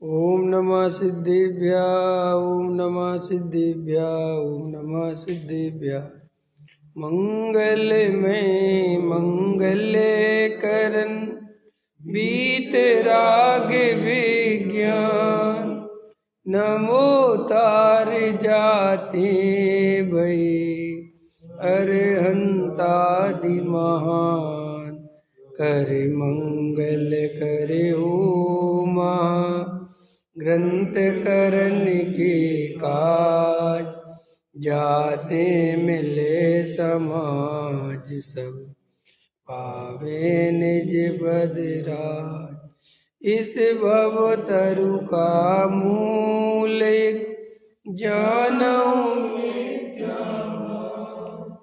ओम नमः सिद्धेभ्य ओम नमः सिद्धेभ्य ओम नमः सिद्धेभ्य। मंगल में मंगल्य करन बीत राग विज्ञान। नमो तार जाते भई अरहंतादि महान। कर मंगल करे ओमा ग्रंथ करन के काज। जाते मिले समाज सब पावे निज बदराज। इस भव तरु का मूल जानऊं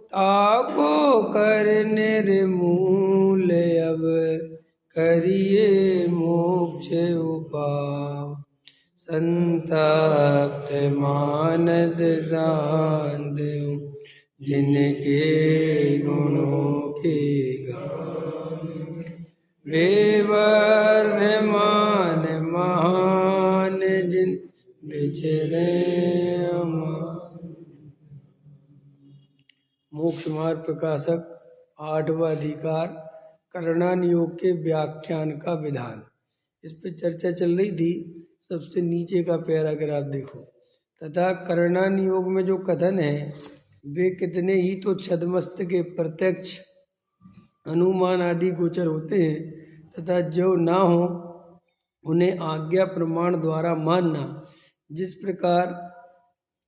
ताको कर निर्मूल। अब करिए मोक्ष उपाय। संतप्त मानस जान देव जिनके गुणों के गान। वे वर्णमान महान जिन विचरे मोक्ष मार्ग प्रकाशक 8वां अधिकार करणान योग के व्याख्यान का विधान। इस पे चर्चा चल रही थी। सबसे नीचे का पैराग्राफ देखो। तथा करणान योग में जो कथन है वे कितने ही तो छद्मस्त के प्रत्यक्ष अनुमान आदि गोचर होते हैं तथा जो ना हो उन्हें आज्ञा प्रमाण द्वारा मानना। जिस प्रकार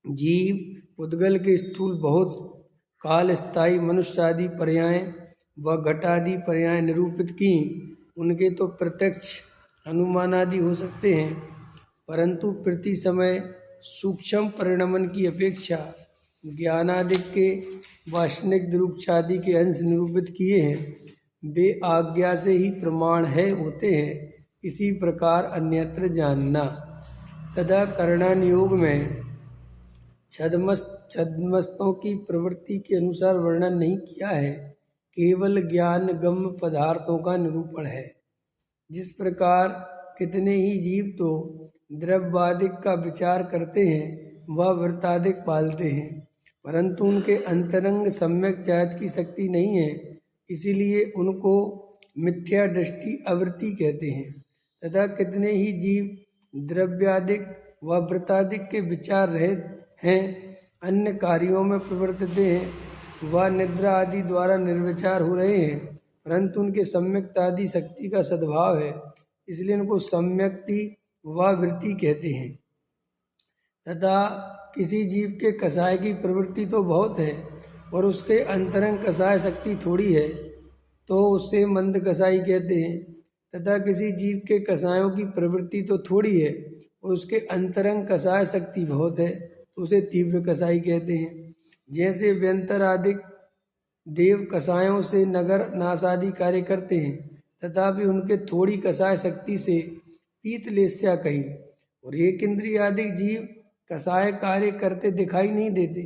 जीव पुद्गल के स्थूल बहुत काल स्थायी मनुष्य आदि पर्याय व घटादि पर्याय निरूपित की, उनके तो प्रत्यक्ष अनुमान आदि हो सकते हैं, परंतु प्रति समय सूक्ष्म परिणमन की अपेक्षा ज्ञानादि के वासनिक दुरुक्षादि के अंश निरूपित किए हैं, वे आज्ञा से ही प्रमाण है होते हैं। इसी प्रकार अन्यत्र जानना। तथा करणान योग में छद्मस्तों की प्रवृत्ति के अनुसार वर्णन नहीं किया है, केवल ज्ञान गम्य पदार्थों का निरूपण है। जिस प्रकार कितने ही जीव तो द्रव्यादिक का विचार करते हैं व वृत्तादिक पालते हैं, परंतु उनके अंतरंग सम्यक चाहत की शक्ति नहीं है, इसीलिए उनको मिथ्या दृष्टि आवृत्ति कहते हैं। तथा कितने ही जीव द्रव्यादिक व वृत्तादिक के विचार रहित हैं, अन्य कार्यों में प्रवर्तित हैं व निद्रा आदि द्वारा निर्विचार हो रहे हैं, परंतु उनके सम्यक्तादि शक्ति का सद्भाव है, इसलिए उनको सम्यक्ति व वृत्ति कहते हैं। तथा किसी जीव के कसाय की प्रवृत्ति तो बहुत है और उसके अंतरंग कसाय शक्ति थोड़ी है, तो उससे मंद कसाई कहते हैं। तथा किसी जीव के कसायों की प्रवृत्ति तो थोड़ी है और उसके अंतरंग कसाय शक्ति बहुत है, तो उसे तीव्र कसाई कहते हैं। जैसे व्यंतर आदि देव कसायों से नगर नाश आदि कार्य करते हैं, तथापि उनके थोड़ी कसाय शक्ति से पीतलेस्या कही, और एक इंद्रिय आदि जीव कसाय कार्य करते दिखाई नहीं देते,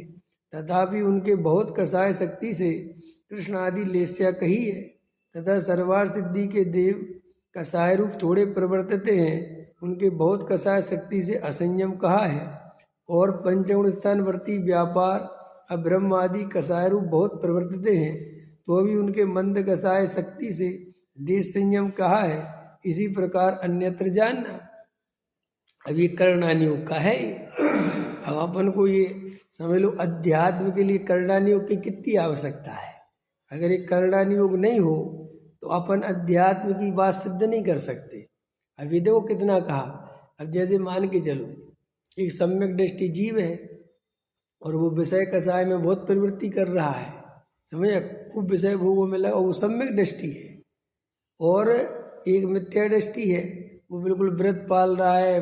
तथापि उनके बहुत कसाय शक्ति से कृष्ण आदि लेस्या कही है। तथा सर्वार सिद्धि के देव कसाय रूप थोड़े प्रवर्तित हैं, उनके बहुत कसाय शक्ति से असंयम कहा है। और पंचगुण स्थानवर्ती व्यापार अब्रह्म आदि कसाय रूप बहुत प्रवर्तित हैं, तो भी उनके मंद कसाय शक्ति से देश संयम कहा है। इसी प्रकार अन्यत्र जानना। अब ये करणान योग का है। अब अपन को ये समझ लो, अध्यात्म के लिए करणान योग की कितनी आवश्यकता है। अगर ये करणान योग नहीं हो तो अपन अध्यात्म की बात सिद्ध नहीं कर सकते। अभी देखो कितना कहा। अब जैसे मान के चलो एक सम्यक दृष्टि जीव है और वो विषय कसाय में बहुत प्रवृत्ति कर रहा है, समझे, खूब विषय भोगों में लगा, वो सम्यक दृष्टि है। और एक मिथ्या दृष्टि है, वो बिल्कुल व्रत पाल रहा है,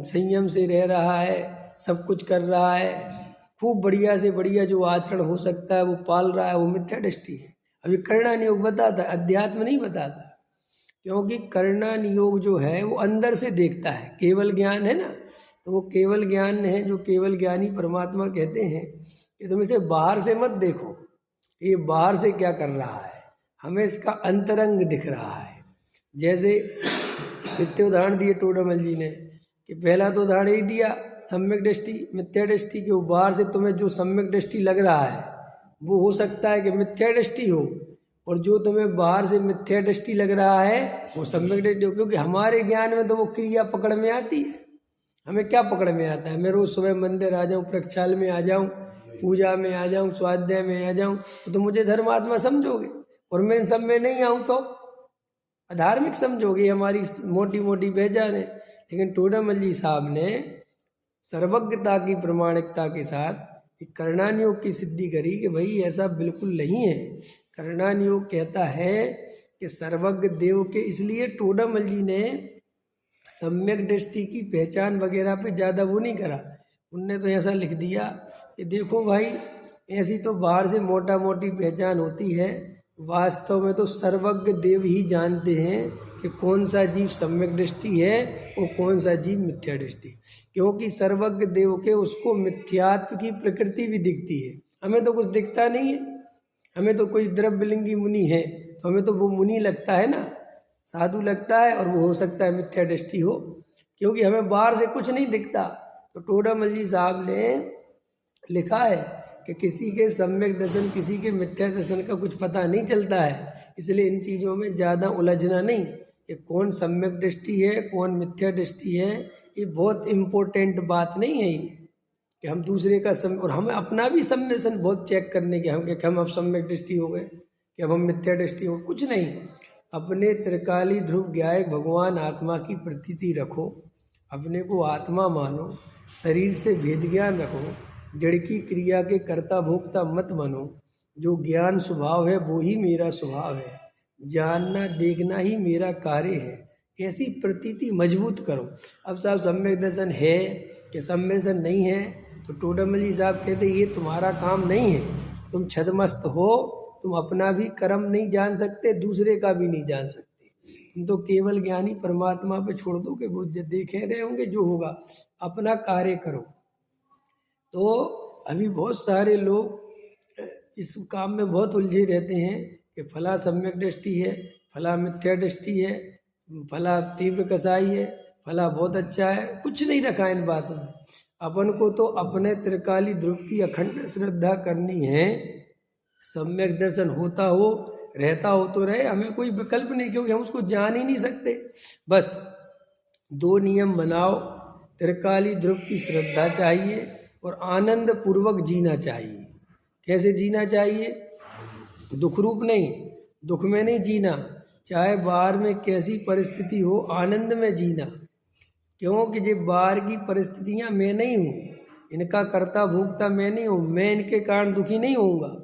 संयम से रह रहा है, सब कुछ कर रहा है, खूब बढ़िया से बढ़िया जो आचरण हो सकता है वो पाल रहा है, वो मिथ्या दृष्टि है। अभी करणान योग बताता है, अध्यात्म नहीं बताता, क्योंकि करणान योग जो है वो अंदर से देखता है। केवल ज्ञान है ना, तो वो केवल ज्ञान है जो केवल ज्ञानी परमात्मा कहते हैं कि तुम इसे बाहर से मत देखो, ये बाहर से क्या कर रहा है, हमें इसका अंतरंग दिख रहा है। जैसे इतने उदाहरण दिए टोडामल जी ने कि पहला तो उदाहरण ही दिया सम्यक दृष्टि मिथ्या दृष्टि के बाहर से तुम्हें जो सम्यक दृष्टि लग रहा है वो हो सकता है कि मिथ्या दृष्टि हो, और जो तुम्हें बाहर से मिथ्या दृष्टि लग रहा है वो सम्यक दृष्टि हो, क्योंकि हमारे ज्ञान में तो वो क्रिया पकड़ में आती है। हमें क्या पकड़ में आता है? मैं रोज सुबह मंदिर आ जाऊँ, प्रक्षाल में आ जाऊँ, पूजा में आ जाऊँ, स्वाध्याय में आ जाऊँ, तो मुझे धर्मात्मा समझोगे, और मैं इन सब में नहीं आऊँ तो अधार्मिक समझोगे। हमारी मोटी मोटी पहचान है। लेकिन टोडामल जी साहब ने सर्वज्ञता की प्रमाणिकता के साथ एक करणान योग की सिद्धि करी कि भाई ऐसा बिल्कुल नहीं है। करणान योग कहता है कि सर्वज्ञ देव के, इसलिए टोडामल जी ने सम्यक दृष्टि की पहचान वगैरह पे ज़्यादा वो नहीं करा। उनने तो ऐसा लिख दिया कि देखो भाई ऐसी तो बाहर से मोटा मोटी पहचान होती है, वास्तव में तो सर्वज्ञ देव ही जानते हैं कि कौन सा जीव सम्यक दृष्टि है और कौन सा जीव मिथ्या दृष्टि, क्योंकि सर्वज्ञ देव के उसको मिथ्यात्व की प्रकृति भी दिखती है। हमें तो कुछ दिखता नहीं है। हमें तो कोई द्रव्यलिंगी मुनि है तो हमें तो वो मुनि लगता है ना, साधु लगता है, और वो हो सकता है मिथ्या दृष्टि हो, क्योंकि हमें बाहर से कुछ नहीं दिखता। तो टोडामल जी साहब ने लिखा है कि किसी के सम्यक दर्शन किसी के मिथ्या दर्शन का कुछ पता नहीं चलता है, इसलिए इन चीज़ों में ज़्यादा उलझना नहीं। कि कौन सम्यक दृष्टि है कौन मिथ्या दृष्टि है, ये बहुत इम्पोर्टेंट बात नहीं है ये कि हम दूसरे का और हमें अपना भी सम्यसन बहुत चेक करने के हम कि हम अब सम्यक दृष्टि हो गए कि अब हम मिथ्या दृष्टि हो, कुछ नहीं। अपने त्रिकाली ध्रुव ज्ञायक भगवान आत्मा की प्रतीति रखो, अपने को आत्मा मानो, शरीर से भेद ज्ञान रखो, जड़ की क्रिया के कर्ता भोक्ता मत बनो, जो ज्ञान स्वभाव है वो ही मेरा स्वभाव है, जानना देखना ही मेरा कार्य है, ऐसी प्रतीति मजबूत करो। अब साहब सम्यक दर्शन है कि सम्यक दर्शन नहीं है, तो टोडामल जी साहब कहते ये तुम्हारा काम नहीं है। तुम छदमस्त हो, तुम अपना भी कर्म नहीं जान सकते, दूसरे का भी नहीं जान सकते। तुम तो केवल ज्ञानी परमात्मा पे छोड़ दो कि वो देखे रहे होंगे जो होगा, अपना कार्य करो। तो अभी बहुत सारे लोग इस काम में बहुत उलझे रहते हैं कि फला सम्यक दृष्टि है, फला मिथ्या दृष्टि है, फला तीव्र कसाई है, फला बहुत अच्छा है। कुछ नहीं रखा इन बातों में। अपन को तो अपने त्रिकाली ध्रुव की अखंड श्रद्धा करनी है। सम्यक दर्शन होता हो रहता हो तो रहे, हमें कोई विकल्प नहीं, क्योंकि हम उसको जान ही नहीं सकते। बस दो नियम बनाओ, त्रिकाली ध्रुव की श्रद्धा चाहिए और आनंद पूर्वक जीना चाहिए। कैसे जीना चाहिए? दुख रूप नहीं, दुख में नहीं जीना, चाहे बाहर में कैसी परिस्थिति हो, आनंद में जीना। क्योंकि जो बाहर की परिस्थितियाँ मैं नहीं हूँ, इनका कर्ता भोक्ता मैं नहीं हूँ, मैं इनके कारण दुखी नहीं होऊंगा।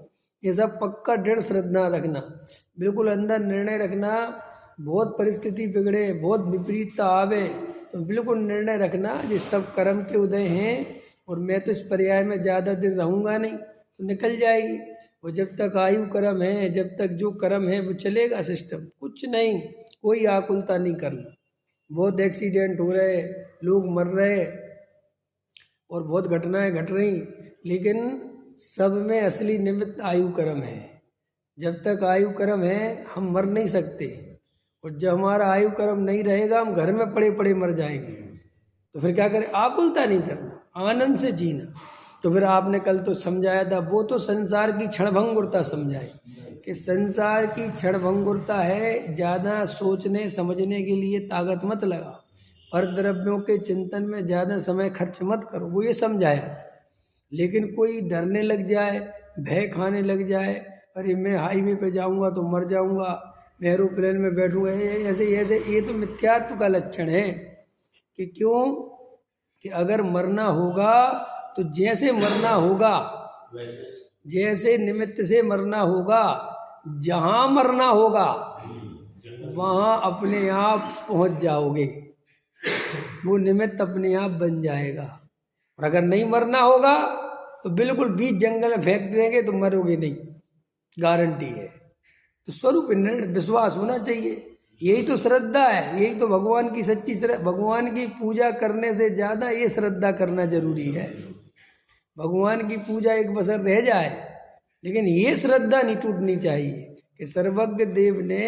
ये सब पक्का दृढ़ श्रद्धा रखना, बिल्कुल अंदर निर्णय रखना। बहुत परिस्थिति बिगड़े, बहुत विपरीतता आवे तो बिल्कुल निर्णय रखना ये सब कर्म के उदय हैं और मैं तो इस पर्याय में ज़्यादा दिन रहूँगा नहीं, तो निकल जाएगी। और जब तक आयु कर्म है, जब तक जो कर्म है वो चलेगा सिस्टम, कुछ नहीं, कोई आकुलता नहीं करना। बहुत एक्सीडेंट हो रहे, लोग मर रहे और बहुत घटनाएं घट रही, लेकिन सब में असली निमित्त आयु कर्म है। जब तक आयु कर्म है हम मर नहीं सकते, और जब हमारा आयु कर्म नहीं रहेगा हम घर में पड़े पड़े मर जाएंगे। तो फिर क्या करें? आकुलता नहीं करना, आनंद से जीना। तो फिर आपने कल तो समझाया था, वो तो संसार की क्षणभंगुरता समझाई कि संसार की क्षणभंगुरता है, ज़्यादा सोचने समझने के लिए ताकत मत लगा, पर द्रव्यों के चिंतन में ज़्यादा समय खर्च मत करो, वो ये समझाया था। लेकिन कोई डरने लग जाए, भय खाने लग जाए, अरे मैं हाईवे पे जाऊंगा तो मर जाऊंगा, मैं एरोप्लेन में बैठूंगा, ऐसे ऐसे, ये तो मिथ्यात्व का लक्षण है। कि क्यों? कि अगर मरना होगा तो जैसे मरना होगा, जैसे निमित्त से मरना होगा, जहां मरना होगा वहां अपने आप पहुंच जाओगे, वो निमित्त अपने आप बन जाएगा। और अगर नहीं मरना होगा तो बिल्कुल बीच जंगल में फेंक देंगे तो मरोगे नहीं, गारंटी है। तो स्वरूप विश्वास होना चाहिए, यही तो श्रद्धा है, यही तो भगवान की सच्ची श्रद्धा। भगवान की पूजा करने से ज़्यादा ये श्रद्धा करना जरूरी है। भगवान की पूजा एक बसर रह जाए, लेकिन ये श्रद्धा नहीं टूटनी चाहिए कि सर्वज्ञ देव ने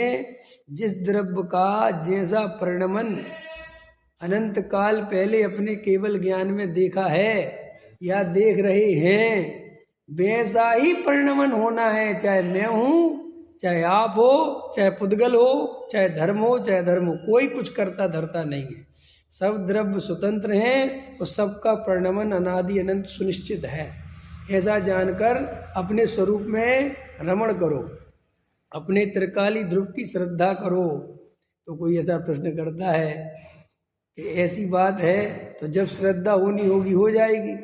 जिस द्रव्य का जैसा परिणमन अनंत काल पहले अपने केवल ज्ञान में देखा है या देख रहे हैं, वैसा ही परिणमन होना है। चाहे मैं हूं, चाहे आप हो, चाहे पुद्गल हो, चाहे धर्म हो, चाहे धर्म हो, कोई कुछ करता धरता नहीं है। सब द्रव्य स्वतंत्र हैं और सबका परिणमन अनादि अनंत सुनिश्चित है। ऐसा जानकर अपने स्वरूप में रमण करो, अपने त्रिकाली ध्रुव की श्रद्धा करो। तो कोई ऐसा प्रश्न करता है कि ऐसी बात है तो जब श्रद्धा होनी होगी हो जाएगी।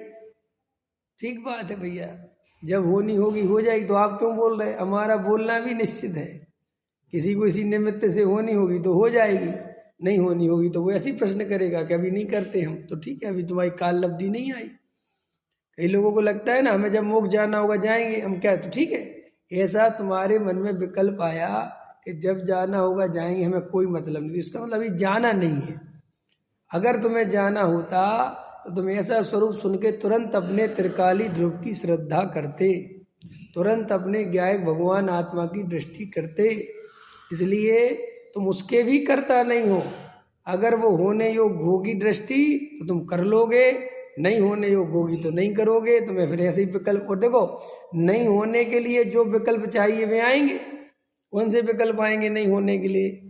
ठीक बात है भैया, जब होनी होगी हो जाएगी। तो आप क्यों बोल रहे हैं? हमारा बोलना भी निश्चित है, किसी को इसी निमित्त से होनी होगी तो हो जाएगी, नहीं होनी होगी तो वो ऐसे ही प्रश्न करेगा कि अभी नहीं करते हम। तो ठीक है, अभी तुम्हारी काल लब्धि नहीं आई। कई लोगों को लगता है ना हमें जब मोक्ष जाना होगा जाएंगे हम, क्या तो ठीक है, ऐसा तुम्हारे मन में विकल्प आया कि जब जाना होगा जाएंगे, हमें कोई मतलब नहीं। इसका मतलब अभी जाना नहीं है। अगर तुम्हें जाना होता तो तुम ऐसा स्वरूप सुन के तुरंत अपने त्रिकाली ध्रुव की श्रद्धा करते, तुरंत अपने ज्ञायक भगवान आत्मा की दृष्टि करते। इसलिए तुम उसके भी करता नहीं हो। अगर वो होने योग होगी दृष्टि तो तुम कर लोगे, नहीं होने योग होगी तो नहीं करोगे। तुम्हें फिर ऐसे ही विकल्प, और देखो नहीं होने के लिए जो विकल्प चाहिए वे आएंगे। कौन से विकल्प आएंगे नहीं होने के लिए?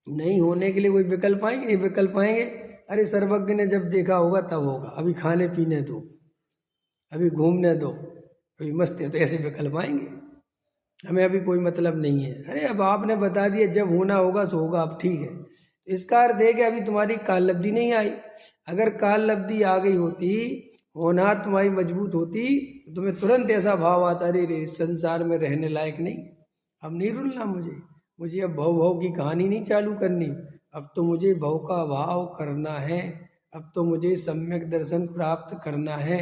नहीं होने के लिए कोई विकल्प आएंगे? ये विकल्प आएंगे, अरे सर्वज्ञ ने जब देखा होगा तब होगा, अभी खाने पीने दो, अभी घूमने दो, अभी मस्त है। तो ऐसे विकल्प आएंगे, हमें अभी कोई मतलब नहीं है। अरे अब आपने बता दिया जब होना होगा तो होगा, अब ठीक है। तो इसका अर्थ है कि अभी तुम्हारी काल लब्धि नहीं आई। अगर काल लब्धि आ गई होती, होनहार तुम्हारी मजबूत होती, तो तुम्हें तुरंत ऐसा भाव आता, अरे रे संसार में रहने लायक नहीं है, अब नहीं रुलना मुझे अब भव भव की कहानी नहीं चालू करनी, अब तो मुझे भव का भाव करना है, अब तो मुझे सम्यक दर्शन प्राप्त करना है,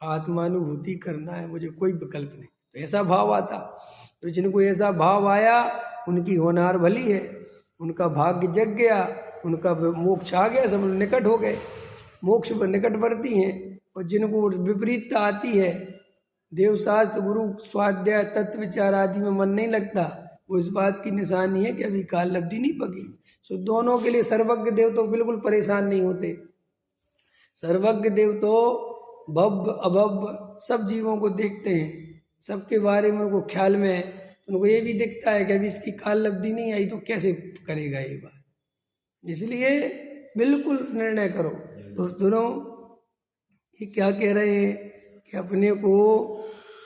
आत्मानुभूति करना है, मुझे कोई विकल्प नहीं। तो ऐसा भाव आता। तो जिनको ऐसा भाव आया उनकी होनहार भली है, उनका भाग्य जग गया, उनका मोक्ष आ गया, सब निकट हो गए, मोक्ष पर निकटवर्ती हैं। और जिनको विपरीतता आती है, देवशास्त्र गुरु स्वाध्याय तत्व विचार आदि में मन नहीं लगता, वो इस बात की निशानी है कि अभी काल लब्धि नहीं पकी। सो दोनों के लिए सर्वज्ञ देव तो बिल्कुल परेशान नहीं होते। सर्वज्ञ देव तो भव्य अभव्य सब जीवों को देखते हैं, सबके बारे में उनको ख्याल में है। उनको ये भी दिखता है कि अभी इसकी काल लब्धि नहीं आई तो कैसे करेगा ये बात। इसलिए बिल्कुल निर्णय करो। तो दोनों ये क्या कह रहे हैं कि अपने को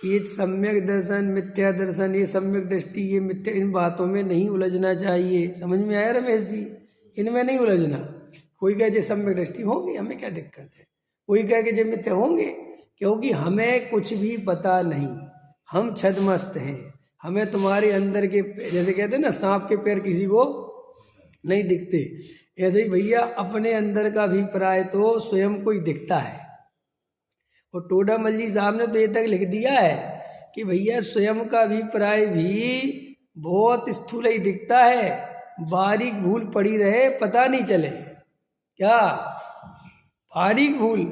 ये सम्यक दर्शन मिथ्या दर्शन, ये सम्यक दृष्टि, ये मिथ्या, इन बातों में नहीं उलझना चाहिए। समझ में आया रमेश जी? इनमें नहीं उलझना। कोई कहे जो सम्यक दृष्टि होंगी, हमें क्या दिक्कत है? कोई कहे कि जो मिथ्या होंगे, क्योंकि हमें कुछ भी पता नहीं, हम छद्मस्त हैं। हमें तुम्हारे अंदर के, जैसे कहते हैं ना सांप के पैर किसी को नहीं दिखते, ऐसे ही भैया अपने अंदर का अभिप्राय तो स्वयं को ही दिखता है। और टोडामल जी साहब ने तो ये तक लिख दिया है कि भैया स्वयं का अभिप्राय भी बहुत स्थूल ही दिखता है, बारीक भूल पड़ी रहे पता नहीं चले। क्या बारीक भूल?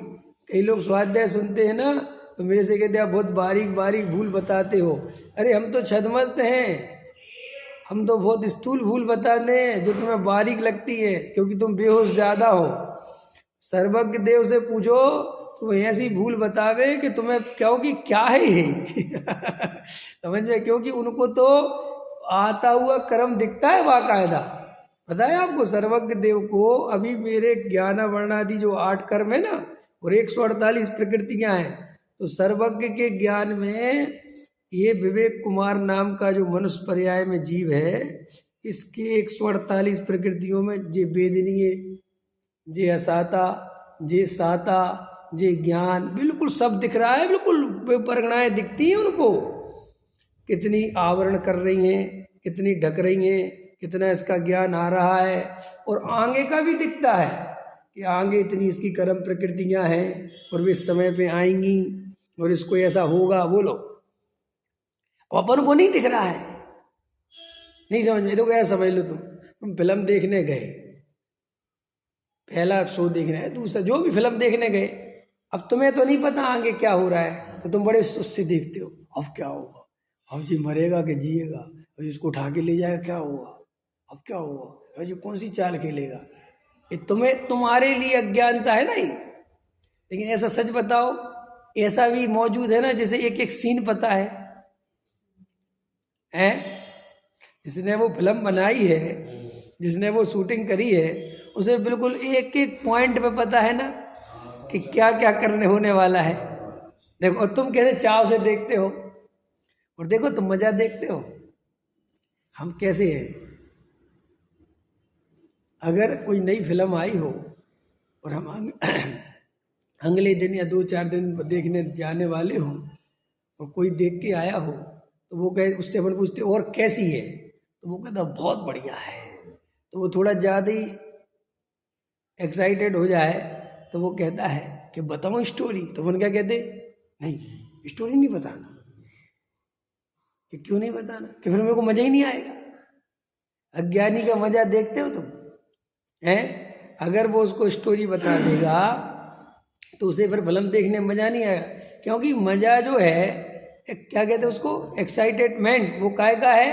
कई लोग स्वाध्याय सुनते हैं ना तो मेरे से कहते हैं आप बहुत बारीक बारीक भूल बताते हो। अरे हम तो छद्मस्त हैं, हम तो बहुत स्थूल भूल बताते हैं जो तुम्हें बारीक लगती है, क्योंकि तुम बेहोश ज़्यादा हो। सर्वज्ञ देव से पूछो तो ऐसी भूल बतावे कि तुम्हें क्योंकि क्या है ये समझ में? क्योंकि उनको तो आता हुआ कर्म दिखता है बाकायदा। पता है आपको सर्वज्ञ देव को अभी मेरे ज्ञान वर्णादि जो 8 कर्म है ना और 148 प्रकृतियां हैं, तो सर्वज्ञ के ज्ञान में ये विवेक कुमार नाम का जो मनुष्य पर्याय में जीव है, इसके 148 प्रकृतियों में जे वेदनीय, जे असाता, जे साता, जे ज्ञान, बिल्कुल सब दिख रहा है। बिल्कुल परिगणाएं दिखती हैं उनको, कितनी आवरण कर रही हैं, कितनी ढक रही हैं, कितना इसका ज्ञान आ रहा है। और आगे का भी दिखता है कि आगे इतनी इसकी कर्म प्रकृतियां हैं और वे समय पे आएंगी और इसको ऐसा होगा। बोलो, अपन को नहीं दिख रहा है, नहीं समझ में? तो क्या समझ लो, तुम फिल्म देखने गए, पहला शो देखने है, दूसरा जो भी फिल्म देखने गए, अब तुम्हें तो नहीं पता आगे क्या हो रहा है, तो तुम बड़े उससे देखते हो अब क्या होगा, अब जी मरेगा कि जिएगा, और इसको उठा के ले जाएगा क्या होगा, अब क्या होगा, और ये कौन सी चाल खेलेगा, ये तुम्हारे लिए अज्ञानता है ना ये। लेकिन ऐसा सच बताओ, ऐसा भी मौजूद है ना जैसे एक एक सीन पता है, हैं? जिसने वो फिल्म बनाई है, जिसने वो शूटिंग करी है, उसे बिल्कुल एक एक पॉइंट पे पता है ना कि क्या क्या करने होने वाला है। देखो, और तुम कैसे चाव से देखते हो, और देखो तुम मजा देखते हो। हम कैसे हैं, अगर कोई नई फिल्म आई हो और हम अगले दिन या 2-4 दिन देखने जाने वाले हों और कोई देख के आया हो, तो वो कहे, उससे अपन पूछते और कैसी है, तो वो कहता बहुत बढ़िया है। तो वो थोड़ा ज़्यादा ही एक्साइटेड हो जाए तो वो कहता है कि बताऊँ स्टोरी, तो अपन क्या कहते, नहीं स्टोरी नहीं बताना। कि क्यों नहीं बताना, कि फिर मेरे को मज़ा ही नहीं आएगा। अज्ञानी का मज़ा देखते हो तुम, हैं? अगर वो उसको स्टोरी बता देगा तो उसे फिर फिल्म देखने में मज़ा नहीं आएगा, क्योंकि मज़ा जो है क्या कहते हैं उसको, एक्साइटेडमेंट, वो काय का है,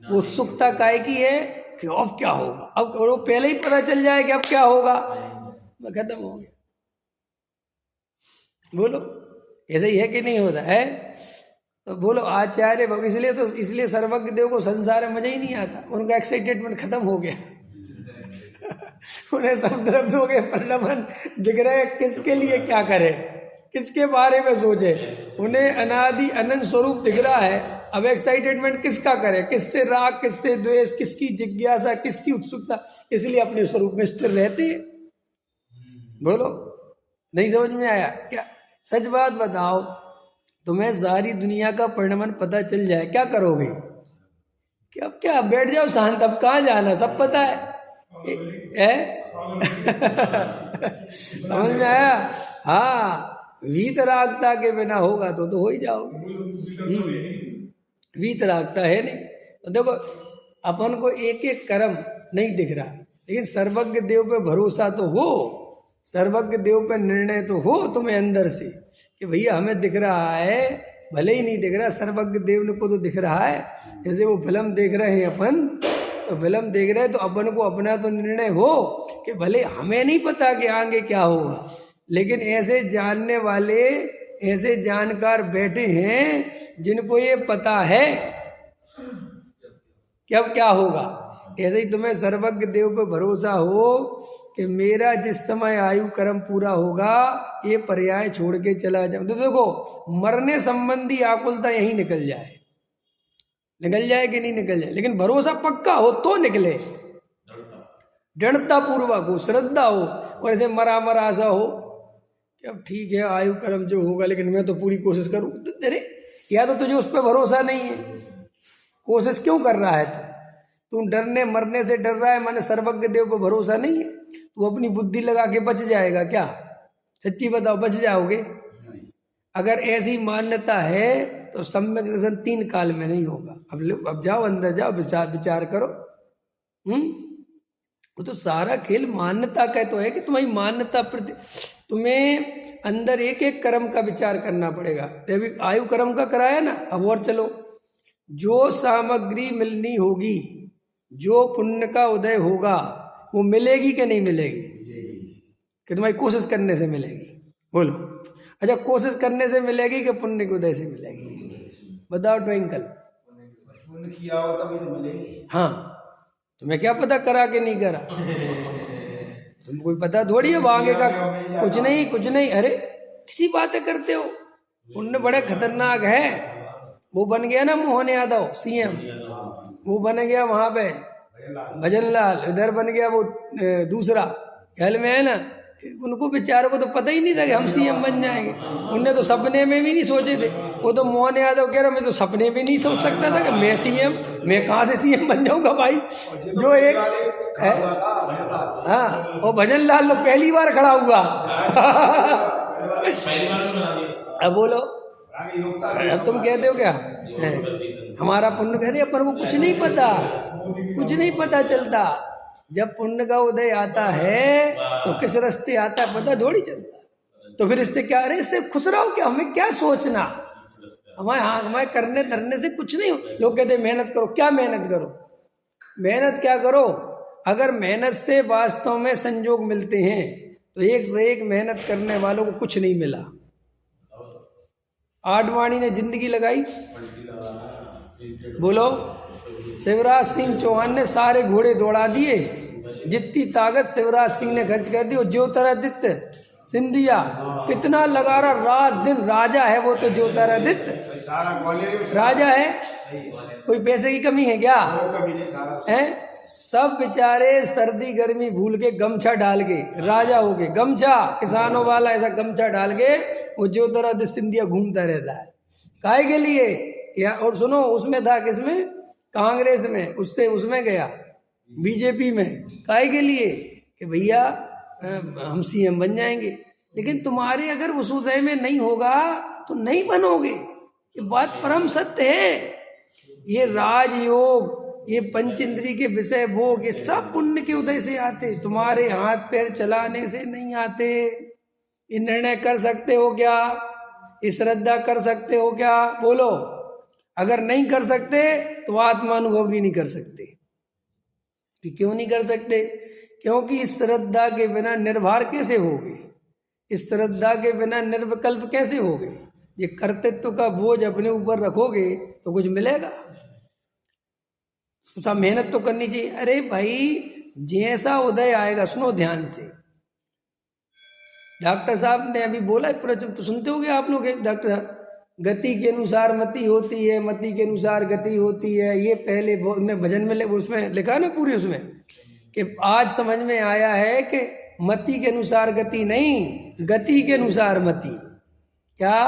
वो उत्सुकता काय की है कि अब क्या होगा। अब वो पहले ही पता चल जाए कि अब क्या होगा, तो खत्म हो गया। बोलो ऐसा ही है कि नहीं होता है? तो बोलो आचार्य, इसलिए सर्वज्ञ देव को संसार में मजा ही नहीं आता, उनका एक्साइटेडमेंट खत्म हो गया। उन्हें सब द्रव्यों के परिणमन दिख रहे, किसके लिए क्या करे, किसके बारे में सोचे, उन्हें अनादि अनंत स्वरूप दिख रहा है। अब एक्साइटेडमेंट किसका करे, किससे राग, किससे द्वेष, किसकी जिज्ञासा, किसकी उत्सुकता, इसलिए अपने स्वरूप में स्थिर रहते हैं। बोलो नहीं समझ में आया क्या? सच बात बताओ, तुम्हें सारी दुनिया का परिणमन पता चल जाए, क्या करोगे? कि अब क्या बैठ जाओ शांत, अब कहाँ जाना, सब पता है। समझ में आया? हाँ, वीतरागता के बिना होगा तो हो ही जाओगे। वीतरागता है नहीं। तो देखो, अपन को एक एक कर्म नहीं दिख रहा, लेकिन सर्वज्ञ देव पे भरोसा तो हो, सर्वज्ञ देव पे निर्णय तो हो तुम्हें अंदर से कि भैया हमें दिख रहा है, भले ही नहीं दिख रहा, सर्वज्ञ देव को तो दिख रहा है। जैसे वो फिल्म देख रहे हैं अपन, तो फिल्म देख रहे हैं तो अपन को अपना तो निर्णय हो कि भले हमें नहीं पता कि आगे क्या होगा, लेकिन ऐसे जानने वाले, ऐसे जानकार बैठे हैं जिनको ये पता है कि अब क्या होगा। ऐसे ही तुम्हें सर्वज्ञ देव पे भरोसा हो कि मेरा जिस समय आयु कर्म पूरा होगा, ये पर्याय छोड़ के चला जाऊं। तो देखो, मरने संबंधी आकुलता यहीं निकल जाए, निकल जाए कि नहीं निकल जाए, लेकिन भरोसा पक्का हो तो निकले, दृढ़ता पूर्वक हो, श्रद्धा हो, और ऐसे मरा मरा सा हो कि अब ठीक है आयु कर्म जो होगा, लेकिन मैं तो पूरी कोशिश करूँ। तो तेरे या तो तुझे उस पर भरोसा नहीं है, कोशिश क्यों कर रहा है तू डरने मरने से डर रहा है, माने सर्वज्ञ देव पर भरोसा नहीं है, तू अपनी बुद्धि लगा के बच जाएगा क्या? सच्ची बताओ, बच जाओगे? अगर ऐसी मान्यता है तो सम्यक दर्शन 3 काल में नहीं होगा। अब जाओ अंदर जाओ, विचार करो। वो तो सारा खेल मान्यता का तो है कि तुम्हारी मान्यता प्रति तुम्हें अंदर एक एक कर्म का विचार करना पड़ेगा। अभी आयु कर्म का कराया ना, अब और चलो, जो सामग्री मिलनी होगी, जो पुण्य का उदय होगा, वो मिलेगी कि नहीं मिलेगी? कि तुम्हारी कोशिश करने से मिलेगी? बोलो। अच्छा, कोशिश करने से मिलेगी कि पुण्य के उदय से मिलेगी? बताओ ट्विंकल। पुण्य किया हो तभी तो मिलेगी। हाँ, तुम्हें क्या पता करा कि नहीं करा? तुम कोई पता थोड़ी है आगे का, कुछ नहीं। अरे किसी बातें करते हो, पुण्य बड़े खतरनाक है। वो बन गया ना मोहन यादव सीएम, वो बन गया वहां पे भजन लाल, इधर बन गया वो दूसरा, ख्याल में है ना? उनको बेचारों को तो पता ही नहीं था कि हम सीएम बन जाएंगे। उनने तो सपने में भी नहीं सोचे थे। वो तो मोहन यादव कह रहा, मैं तो सपने में नहीं सोच सकता था कि मैं सीएम, मैं कहाँ से सीएम बन जाऊंगा भाई। जो एक है, हाँ, वो भजन लाल तो पहली बार खड़ा हुआ। अब बोलो, अब तुम कहते हो क्या हमारा पुण्य? कहते अपन को कुछ नहीं पता, कुछ नहीं पता चलता। जब पुण्य का उदय आता है तो किस रास्ते आता है पता थोड़ी चलता। तो फिर इससे क्या, अरे इससे खुश रहो, क्या हमें क्या सोचना, हमारे करने धरने से कुछ नहीं हो। लोग कहते मेहनत करो, क्या मेहनत करो? मेहनत क्या करो? अगर मेहनत से वास्तव में संजोग मिलते हैं तो एक से एक मेहनत करने वालों को कुछ नहीं मिला। आडवाणी ने जिंदगी लगाई, बोलो। शिवराज सिंह चौहान ने सारे घोड़े दौड़ा दिए, जितनी ताकत शिवराज सिंह ने खर्च कर दी। और ज्योतिरादित्य सिंधिया कितना लगा रहा, रात दिन राजा है वो तो। ज्योतिरादित्य राजा है, कोई पैसे की कमी है क्या? है सब बेचारे सर्दी गर्मी भूल के गमछा डाल के राजा हो गए। गमछा किसानों वाला ऐसा गमछा डाल के वो ज्योतिरादित्य सिंधिया घूमता रहता है। काहे के लिए? या और सुनो, उसमें था किसमें? कांग्रेस में, उससे उसमें गया बीजेपी में। काहे के लिए? कि भैया हम सीएम बन जाएंगे। लेकिन तुम्हारे अगर उस उदय में नहीं होगा तो नहीं बनोगे, ये बात परम सत्य है। ये राजयोग, ये पंच इंद्री के विषय भोग, ये सब पुण्य के उदय से आते, तुम्हारे हाथ पैर चलाने से नहीं आते। ये निर्णय कर सकते हो क्या? ये श्रद्धा कर सकते हो क्या? बोलो। अगर नहीं कर सकते तो आत्मानुभव भी नहीं कर सकते। कि क्यों नहीं कर सकते? क्योंकि इस श्रद्धा के बिना निर्भर कैसे होगे? इस श्रद्धा के बिना निर्विकल्प कैसे होगे? ये कर्तृत्व का बोझ अपने ऊपर रखोगे तो कुछ मिलेगा? तो सब मेहनत तो करनी चाहिए। अरे भाई, जैसा उदय आएगा, सुनो ध्यान से। डॉक्टर साहब ने अभी बोला, तो सुनते होगे आप लोग, डॉक्टर साहब, गति के अनुसार मति होती है, मति के अनुसार गति होती है। ये पहले भजन में उसमें लिखा ना पूरी, उसमें कि आज समझ में आया है कि मति के अनुसार गति नहीं, गति के अनुसार मति। क्या?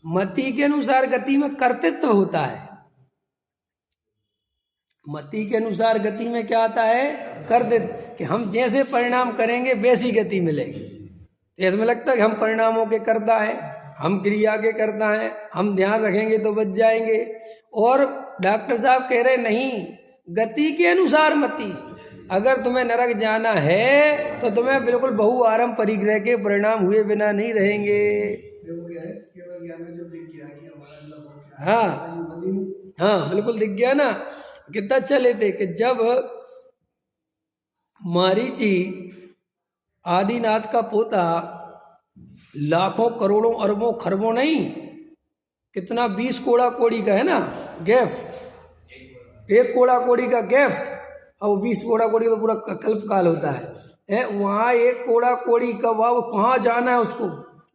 मति के अनुसार गति में कर्तृत्व होता है। मति के अनुसार गति में क्या आता है? कर्तृत्व। कि हम जैसे परिणाम करेंगे वैसी गति मिलेगी। इसमें लगता है कि हम परिणामों के कर्ता हैं, हम क्रिया के करता हैं, हम ध्यान रखेंगे तो बच जाएंगे। और डॉक्टर साहब कह रहे नहीं, गति के अनुसार मति। अगर तुम्हें नरक जाना है तो तुम्हें बिल्कुल बहुआरंभ परिग्रह के परिणाम हुए बिना नहीं रहेंगे। हाँ बिल्कुल दिख गया ना। कितना अच्छा लेते कि जब मारीची आदिनाथ का पोता लाखों करोड़ों अरबों खरबों नहीं, कितना 20 कोड़ा कोड़ी का है ना गैफ, 1 कोड़ा कोड़ी का गैफ, और 20 कोड़ा कोड़ी तो पूरा कल्पकाल होता है। वहाँ 1 कोड़ा कोड़ी का वो कहाँ जाना है उसको?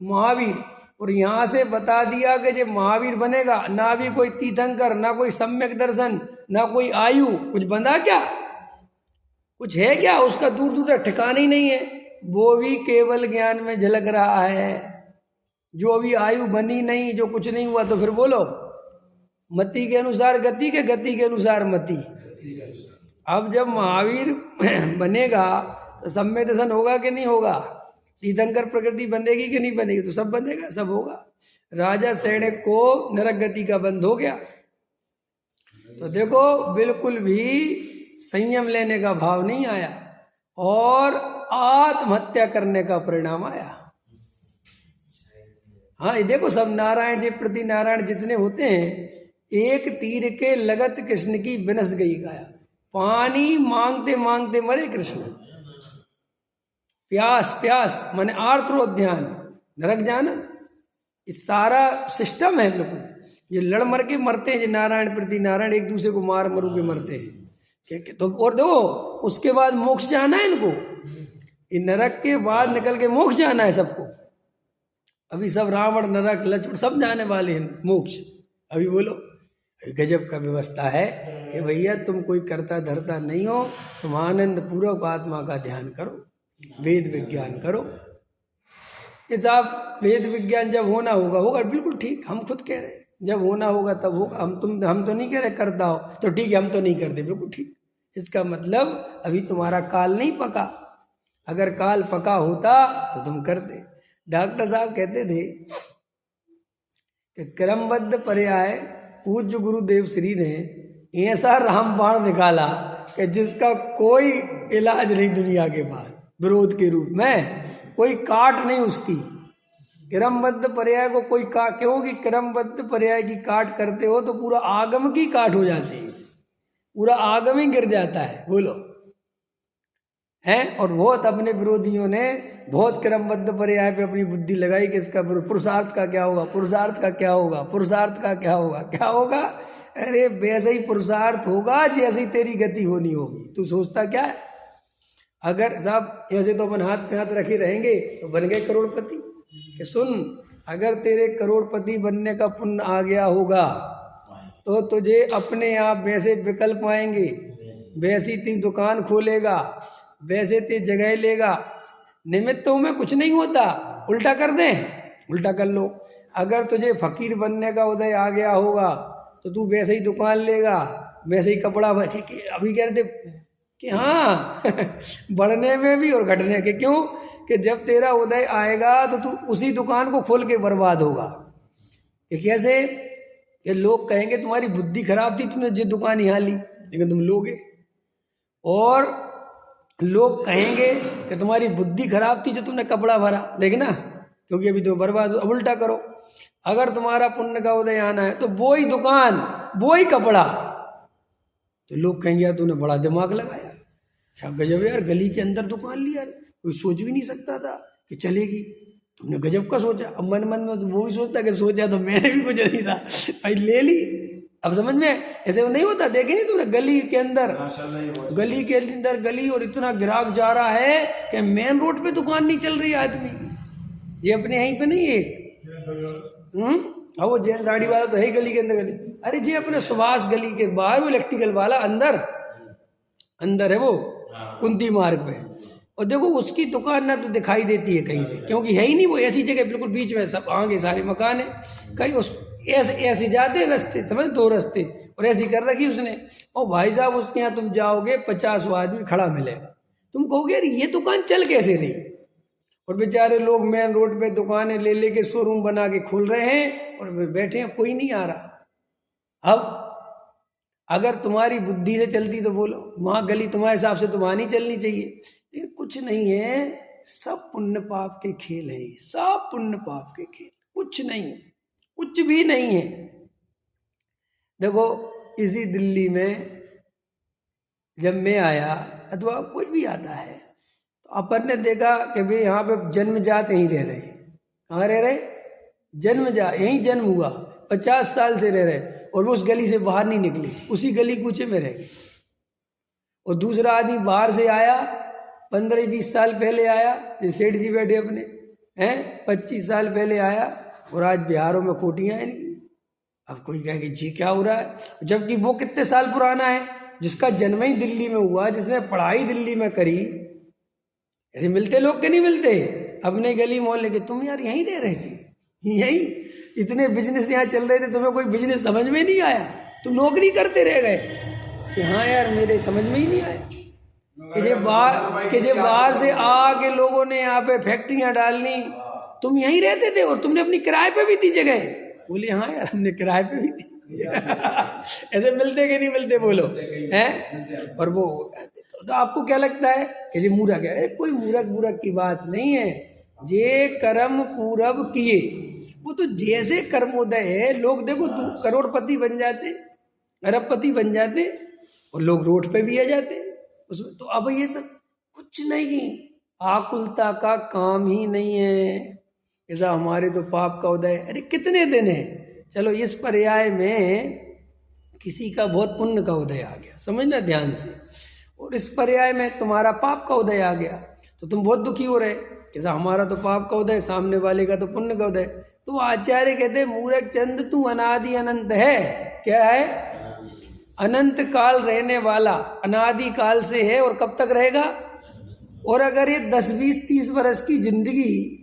महावीर। और यहाँ से बता दिया कि जब महावीर बनेगा ना भी कोई तीर्थंकर, ना कोई सम्यक दर्शन, ना कोई आयु, कुछ बंधा क्या? कुछ है क्या? उसका दूर दूर तक ठिकाना ही नहीं है। वो भी केवल ज्ञान में झलक रहा है। जो अभी आयु बनी नहीं, जो कुछ नहीं हुआ, तो फिर बोलो मति के अनुसार गति के, गति के अनुसार मति। अब जब महावीर बनेगा तो सम्यक दर्शन होगा कि नहीं होगा? तीर्थंकर प्रकृति बंधेगी कि नहीं बनेगी? तो सब बंधेगा, सब होगा। राजा सैनिक को नरक गति का बंध हो गया। तो देखो, बिल्कुल भी संयम लेने का भाव नहीं आया और आत्महत्या करने का परिणाम आया। हाँ, ये देखो, सब नारायण जी प्रति नारायण जितने होते हैं, एक तीर के लगत कृष्ण की बिनस गई गाया। पानी मांगते मांगते मरे कृष्ण। प्यास प्यास माने आर्द्रोध्यान, नरक जाना। ये सारा सिस्टम है बिल्कुल। ये लड़ मर के मरते हैं, जो नारायण प्रति नारायण एक दूसरे को मार मरू के मरते हैं। ठीक है, तो और देखो उसके बाद मोक्ष जाना है इनको। ये नरक के बाद निकल के मोक्ष जाना है सबको। अभी सब रावण, नरक, लक्ष्मण सब जाने वाले हैं मोक्ष। अभी बोलो, गजब का व्यवस्था है कि भैया तुम कोई करता धरता नहीं हो, तुम आनंद पूर्वक आत्मा का ध्यान करो, वेद विज्ञान करो। ये साहब वेद विज्ञान जब होना होगा होगा, बिल्कुल ठीक, हम खुद कह रहे हैं जब होना होगा तब होगा। हम तो नहीं कह रहे करता हो, तो ठीक है हम तो नहीं करते, बिल्कुल ठीक। इसका मतलब अभी तुम्हारा काल नहीं पका। अगर काल पका होता तो तुम करते। डॉक्टर साहब कहते थे कि क्रमबद्ध पर्याय पूज्य गुरुदेव श्री ने ऐसा रामबाण निकाला कि जिसका कोई इलाज नहीं दुनिया के पास, विरोध के रूप में कोई काट नहीं उसकी। क्रमबद्ध पर्याय को कोई क्योंकि क्रमबद्ध पर्याय की काट करते हो तो पूरा आगम की काट हो जाती है, पूरा आगम ही गिर जाता है। बोलो, हैं। और बहुत अपने विरोधियों ने बहुत क्रमबद्ध पर्याय पे अपनी बुद्धि लगाई कि इसका पुरुषार्थ का क्या होगा, पुरुषार्थ का क्या होगा, पुरुषार्थ का क्या होगा, क्या होगा। अरे वैसे ही पुरुषार्थ होगा जैसे ही तेरी गति होनी होगी। तू सोचता क्या है? अगर साहब ऐसे तो अपन हाथ पे हाथ रखे रहेंगे तो बन गए करोड़पति। कि सुन, अगर तेरे करोड़पति बनने का पुण्य आ गया होगा तो तुझे अपने आप वैसे विकल्प आएंगे, वैसी ती दुकान खोलेगा, वैसे ते जगह लेगा। निमित्तों में कुछ नहीं होता, उल्टा कर दें, उल्टा कर लो। अगर तुझे फकीर बनने का उदय आ गया होगा तो तू वैसे ही दुकान लेगा, वैसे ही कपड़ा अभी कह रहे थे कि हाँ बढ़ने में भी और घटने के। क्यों? कि जब तेरा उदय आएगा तो तू उसी दुकान को खोल के बर्बाद होगा। ये कैसे? ये लोग कहेंगे तुम्हारी बुद्धि खराब थी, तुमने जो दुकान यहाँ ली, लेकिन तुम लोगे। और लोग कहेंगे कि तुम्हारी बुद्धि खराब थी जो तुमने कपड़ा भरा, देखना, क्योंकि अभी तुम बर्बाद हो। अब उल्टा करो, अगर तुम्हारा पुण्य का उदय आना है तो वो ही दुकान, वो ही कपड़ा, तो लोग कहेंगे यार तूने बड़ा दिमाग लगाया, क्या गजब यार, गली के अंदर दुकान लिया, कोई सोच भी नहीं सकता था कि चलेगी, तुमने गजब का सोचा। अब मन मन में तो वो भी सोचता कि सोचा तो मैंने भी कुछ नहीं था, भाई ले ली। अब समझ में ऐसे वो नहीं होता। देखे नहीं तुमने गली के अंदर, गली के अंदर गली, और इतना ग्राहक जा रहा है कि मेन रोड पे दुकान नहीं चल रही आदमी की। ये अपने यहीं पे नहीं है, हाँ वो जैन साड़ी वाला तो है गली के अंदर गली। अरे जी अपने सुभाष गली के बाहर वो इलेक्ट्रिकल वाला अंदर अंदर है वो कुंती मार्ग पे। और देखो उसकी दुकान ना तो दिखाई देती है कहीं से, क्योंकि है ही नहीं, वो ऐसी जगह बिल्कुल बीच में, सब आगे सारे मकान है। कहीं उस ऐसे जाते रास्ते, समझ, दो रास्ते, और ऐसी कर रखी उसने। और भाई साहब उसके यहाँ तुम जाओगे 50 आदमी खड़ा मिलेगा, तुम कहोगे यार ये दुकान चल कैसे रही। और बेचारे लोग मेन रोड पे दुकानें ले लेके शोरूम बना के खोल रहे हैं और बैठे हैं, कोई नहीं आ रहा। अब अगर तुम्हारी बुद्धि से चलती तो बोलो वहाँ गली तुम्हारे हिसाब से तो वहाँ नहीं चलनी चाहिए, लेकिन कुछ नहीं है, सब पुण्य पाप के खेल है, सब पुण्य पाप के खेल, कुछ नहीं, कुछ भी नहीं है। देखो इसी दिल्ली में जब मैं आया, अथवा कोई भी आता है, तो अपन ने देखा कि भाई यहाँ पे जन्मजात यहीं रह रहे। कहाँ रह रहे? जन्मजात, यहीं जन्म हुआ, 50 साल से रह रहे, और वो उस गली से बाहर नहीं निकली, उसी गली कूचे में रह गए। और दूसरा आदमी बाहर से आया, 15-20 साल पहले आया, जो सेठ जी बैठे अपने हैं, 25 साल पहले आया, और आज बिहारों में कोटियाँ हैं इनकी। अब कोई कहे कि जी क्या हो रहा है, जबकि वो कितने साल पुराना है, जिसका जन्म ही दिल्ली में हुआ, जिसने पढ़ाई दिल्ली में करी। ऐसे मिलते लोग के नहीं मिलते अपने गली मोहल्ले के, तुम यार यहीं रह रहे थे, यही इतने बिजनेस यहाँ चल रहे थे, तुम्हें कोई बिजनेस समझ में नहीं आया, तुम नौकरी करते रह गए कि हाँ यार मेरे समझ में ही नहीं आया कि जे बाहर से आके लोगों ने यहाँ पे फैक्ट्रियाँ डालनी, तुम यहीं रहते थे और तुमने अपनी किराए पे भी दी जगह। बोले हाँ यार हमने किराए पे भी दी ऐसे मिलते कि नहीं मिलते बोलो हैं। और वो तो आपको क्या लगता है कि जो मूर्ख है, कोई मूर्ख की बात नहीं है, जे कर्म पूरब किए, वो तो जैसे कर्मोदय है, लोग देखो करोड़पति बन जाते, अरबपति बन जाते, और लोग रोड पे भी आ जाते उसमें। तो अब ये सब कुछ नहीं, आकुलता का काम ही नहीं है। ऐसा हमारे तो पाप का उदय, अरे कितने दिन है, चलो इस पर्याय में किसी का बहुत पुण्य का उदय आ गया, समझना ध्यान से, और इस पर्याय में तुम्हारा पाप का उदय आ गया, तो तुम बहुत दुखी हो रहे, जैसा हमारा तो पाप का उदय, सामने वाले का तो पुण्य का उदय। तो आचार्य कहते मूर्ख चंद तू अनादि अनंत है। क्या है? अनंत काल रहने वाला, अनादि काल से है, और कब तक रहेगा। और अगर ये 10, 20, 30 वर्ष की जिंदगी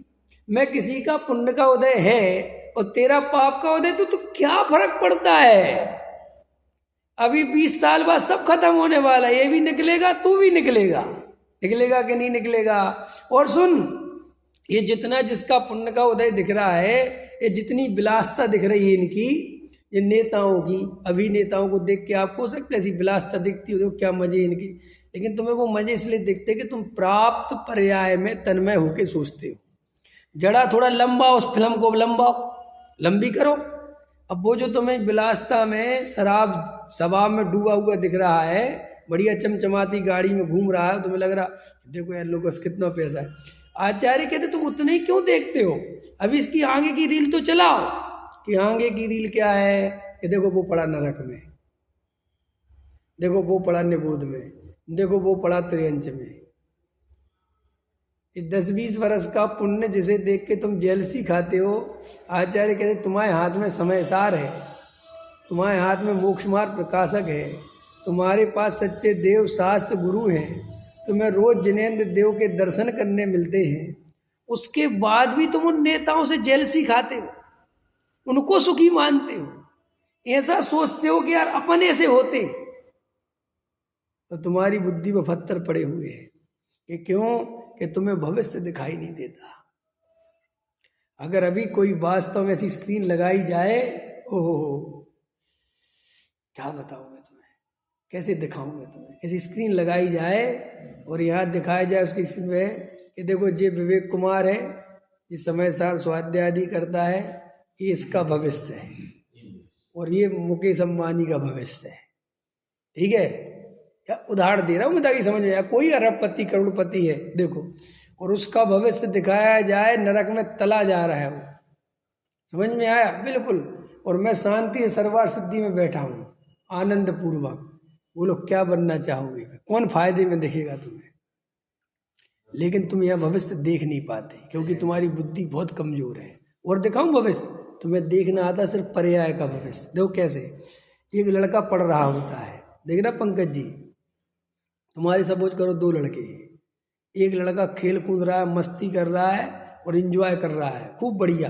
में किसी का पुण्य का उदय है और तेरा पाप का उदय, तो क्या फर्क पड़ता है। अभी 20 साल बाद सब खत्म होने वाला, ये भी निकलेगा, तू भी निकलेगा, निकलेगा कि नहीं निकलेगा। और सुन, ये जितना जिसका पुण्य का उदय दिख रहा है, ये जितनी विलासता दिख रही है इनकी, ये नेताओं की, अभिनेताओं को देख के आपको हो सकता है ऐसी विलासता दिखती हो, क्या मजे इनकी, लेकिन तुम्हें वो मजे इसलिए दिखते कि तुम प्राप्त पर्याय में तन्मय होके सोचते हो। जड़ा थोड़ा लंबा, उस फिल्म को लंबी करो। अब वो जो तुम्हें विलासता में शराब में डूबा हुआ दिख रहा है, बढ़िया चमचमाती गाड़ी में घूम रहा है, तुम्हें लग रहा देखो यार लोगों को कितना पैसा है। आचार्य कहते तुम उतने ही क्यों देखते हो, अभी इसकी आगे की रील तो चलाओ। कि आगे की रील क्या है कि देखो वो पड़ा नरक में, देखो वो पड़ा निबोध में, देखो वो पड़ा त्रियंच में। 10-20 वर्ष का पुण्य जिसे देख के तुम जेलसी खाते हो, आचार्य कहते तुम्हारे हाथ में समय सार है, तुम्हारे हाथ में मोक्ष मार्ग प्रकाशक है, तुम्हारे पास सच्चे देव शास्त्र गुरु हैं, तुम्हें रोज जिनेंद्र देव के दर्शन करने मिलते हैं, उसके बाद भी तुम उन नेताओं से जेलसी खाते हो, उनको सुखी मानते हो, ऐसा सोचते हो कि यार अपन ऐसे होते, तो तुम्हारी बुद्धि में पत्थर पड़े हुए हैं। कि क्यों कि तुम्हें भविष्य दिखाई नहीं देता। अगर अभी कोई वास्तव में ऐसी स्क्रीन लगाई जाए, ओहो क्या बताऊं मैं तुम्हें, कैसे दिखाऊं मैं तुम्हें, ऐसी स्क्रीन लगाई जाए और यहाँ दिखाया जाए उसकी स्क्रीन में कि देखो ये विवेक कुमार है, ये समय सार स्वाध्याय आदि करता है, ये इसका भविष्य है, और ये मुकेश अंबानी का भविष्य है। ठीक है, या उदाहरण दे रहा हूँ मैं ताकि समझ में आए। कोई अरबपति करोड़पति है देखो, और उसका भविष्य दिखाया जाए, नरक में तला जा रहा है वो, समझ में आया बिल्कुल। और मैं शांति सर्वार सिद्धि में बैठा हूँ आनंद पूर्वक। वो लोग क्या बनना चाहोगे, कौन फायदे में दिखेगा तुम्हें, लेकिन तुम यह भविष्य देख नहीं पाते क्योंकि तुम्हारी बुद्धि बहुत कमजोर है। और दिखाऊं भविष्य, तुम्हें देखना आता सिर्फ पर्याय का भविष्य। देखो कैसे, एक लड़का पढ़ रहा होता है, देखना पंकज जी, तुम्हारे सपोज करो 2 लड़के हैं, एक लड़का खेल कूद रहा है, मस्ती कर रहा है और एंजॉय कर रहा है खूब बढ़िया,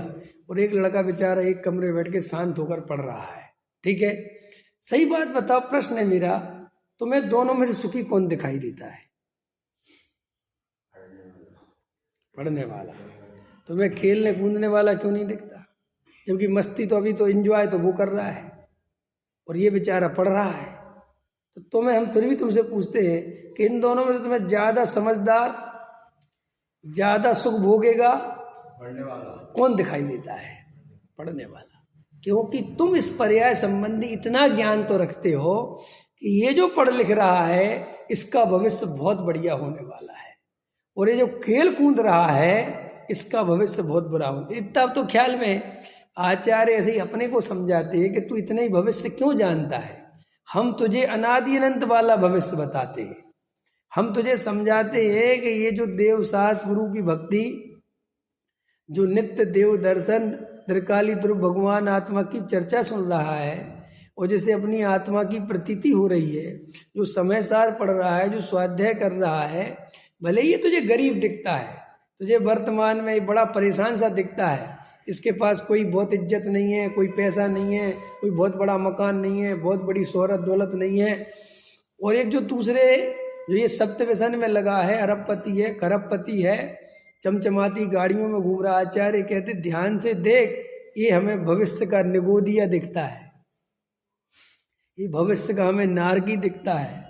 और एक लड़का बेचारा एक कमरे में बैठ के शांत होकर पढ़ रहा है। ठीक है, सही बात बताओ, प्रश्न है मेरा, तुम्हें दोनों में से सुखी कौन दिखाई देता है? पढ़ने वाला। तुम्हें खेलने कूदने वाला क्यों नहीं दिखता? क्योंकि मस्ती तो अभी तो एंजॉय तो वो कर रहा है और ये बेचारा पढ़ रहा है। तो तुम्हें हम फिर भी तुमसे पूछते हैं कि इन दोनों में से तुम्हें ज्यादा समझदार, ज्यादा सुख भोगेगा पढ़ने वाला कौन दिखाई देता है? पढ़ने वाला। क्योंकि तुम इस पर्याय संबंधी इतना ज्ञान तो रखते हो कि ये जो पढ़ लिख रहा है इसका भविष्य बहुत बढ़िया होने वाला है, और ये जो खेल कूद रहा है इसका भविष्य बहुत बुरा होगा। इतना तो ख्याल में आचार्य ऐसे ही अपने को समझाते हैं कि तू इतने ही भविष्य क्यों जानता है, हम तुझे अनादि अनंत वाला भविष्य बताते हैं। हम तुझे समझाते हैं कि ये जो देव शास्त्र गुरु की भक्ति, जो नित्य देव दर्शन, त्रिकाली ध्रुव भगवान आत्मा की चर्चा सुन रहा है और जैसे अपनी आत्मा की प्रतीति हो रही है, जो समय सार पढ़ रहा है, जो स्वाध्याय कर रहा है, भले ही तुझे गरीब दिखता है, तुझे वर्तमान में बड़ा परेशान सा दिखता है, इसके पास कोई बहुत इज्जत नहीं है, कोई पैसा नहीं है, कोई बहुत बड़ा मकान नहीं है, बहुत बड़ी शोहरत दौलत नहीं है, और एक जो दूसरे जो ये सप्त व्यसन में लगा है, अरबपति है, खरबपति है, चमचमाती गाड़ियों में घूम रहा। आचार्य कहते ध्यान से देख, ये हमें भविष्य का निगोदिया दिखता है, ये भविष्य का हमें नारकी दिखता है,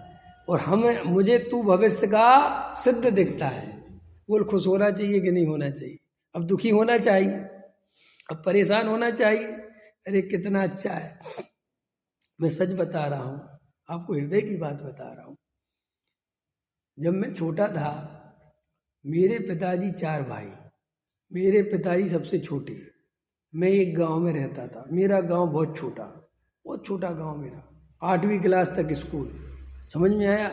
और हमें मुझे तू भविष्य का सिद्ध दिखता है। बोल खुश होना चाहिए कि नहीं होना चाहिए? अब दुखी होना चाहिए, अब परेशान होना चाहिए? अरे कितना अच्छा है, मैं सच बता रहा हूँ आपको, हृदय की बात बता रहा हूँ। जब मैं छोटा था, मेरे पिताजी 4 भाई, मेरे पिताजी सबसे छोटे, मैं एक गांव में रहता था। मेरा गांव बहुत छोटा, बहुत छोटा गांव मेरा, 8वीं क्लास तक स्कूल, समझ में आया?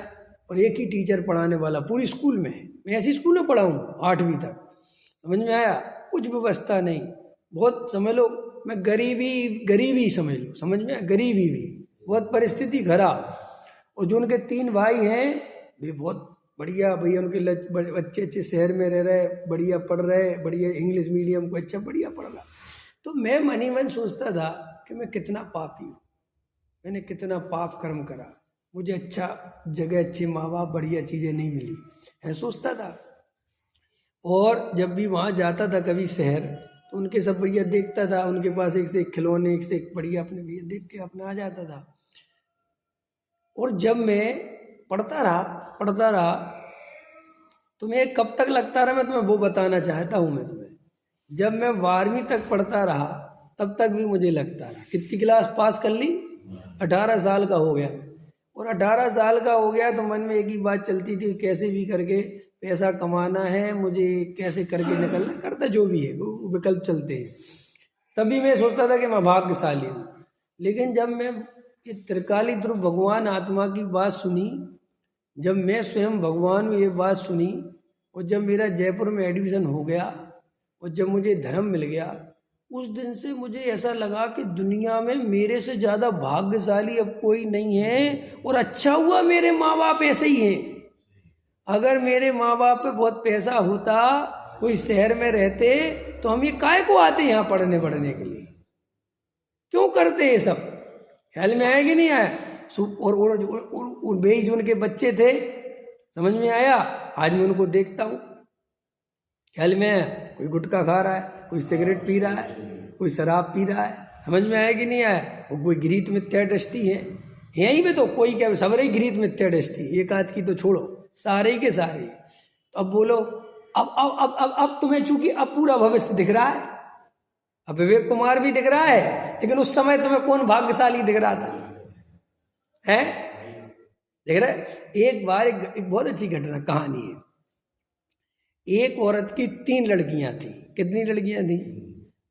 और एक ही टीचर पढ़ाने वाला पूरी स्कूल में। मैं ऐसी स्कूल में पढ़ा हूँ 8वीं तक, समझ में आया? कुछ व्यवस्था नहीं, बहुत समझ लो, मैं गरीबी समझ लो, समझ में आया? गरीबी भी, बहुत परिस्थिति खराब। और जो उनके 3 भाई हैं वे बहुत बढ़िया भैया, उनके अच्छे अच्छे शहर में रह रहे, बढ़िया पढ़ रहे, बढ़िया इंग्लिश मीडियम को अच्छा बढ़िया पढ़ रहा। तो मैं मन ही मन सोचता था कि मैं कितना पापी हूँ, मैंने कितना पाप कर्म करा, मुझे अच्छा जगह, अच्छे माँ बाप, बढ़िया चीज़ें नहीं मिली, ऐसा सोचता था। और जब भी वहाँ जाता था कभी शहर, तो उनके सब बढ़िया देखता था, उनके पास एक से एक खिलौने, एक से एक बढ़िया, अपने भैया देख के अपना आ जाता था। और जब मैं पढ़ता रहा तो मैं कब तक लगता रहा, मैं तुम्हें वो बताना चाहता हूँ मैं तुम्हें। जब मैं 12वीं तक पढ़ता रहा तब तक भी मुझे लगता रहा, कितनी क्लास पास कर ली, 18 साल का हो गया मैं, और 18 साल का हो गया तो मन में एक ही बात चलती थी, कैसे भी करके पैसा कमाना है मुझे, कैसे करके निकलना, करता जो भी है वो विकल्प चलते हैं। तभी मैं सोचता था कि मैं भाग्यशाली हूँ। लेकिन जब मैं ये त्रिकाली ध्रुव भगवान आत्मा की बात सुनी, जब मैं स्वयं भगवान में ये बात सुनी, और जब मेरा जयपुर में एडमिशन हो गया और जब मुझे धर्म मिल गया, उस दिन से मुझे ऐसा लगा कि दुनिया में मेरे से ज़्यादा भाग्यशाली अब कोई नहीं है। और अच्छा हुआ मेरे माँ बाप ऐसे ही हैं। अगर मेरे माँ बाप पे बहुत पैसा होता, कोई शहर में रहते, तो हम ये काहे को आते यहाँ पढ़ने के लिए, क्यों करते ये सब? ख्याल में आया कि नहीं आया? और बेईज उनके बच्चे थे, समझ में आया? आज मैं उनको देखता हूँ, ख्याल में आया? कोई गुटखा खा रहा है, कोई सिगरेट पी रहा है, कोई शराब पी रहा है, समझ में आया कि नहीं आया? और कोई गृहीत मिथ्या दृष्टि है यहीं पे, तो कोई क्या, सब रही गृहीत मिथ्या दृष्टि, एक आध की तो छोड़ो, सारे ही के सारे। तो अब बोलो, अब तुम्हें चूंकि अब पूरा भविष्य दिख रहा है, अब विवेक कुमार भी दिख रहा है, लेकिन उस समय तुम्हें कौन भाग्यशाली दिख रहा था? है देख रहे? एक बार एक बहुत अच्छी घटना कहानी है। एक औरत की 3 लड़कियां थी। कितनी लड़कियां थी?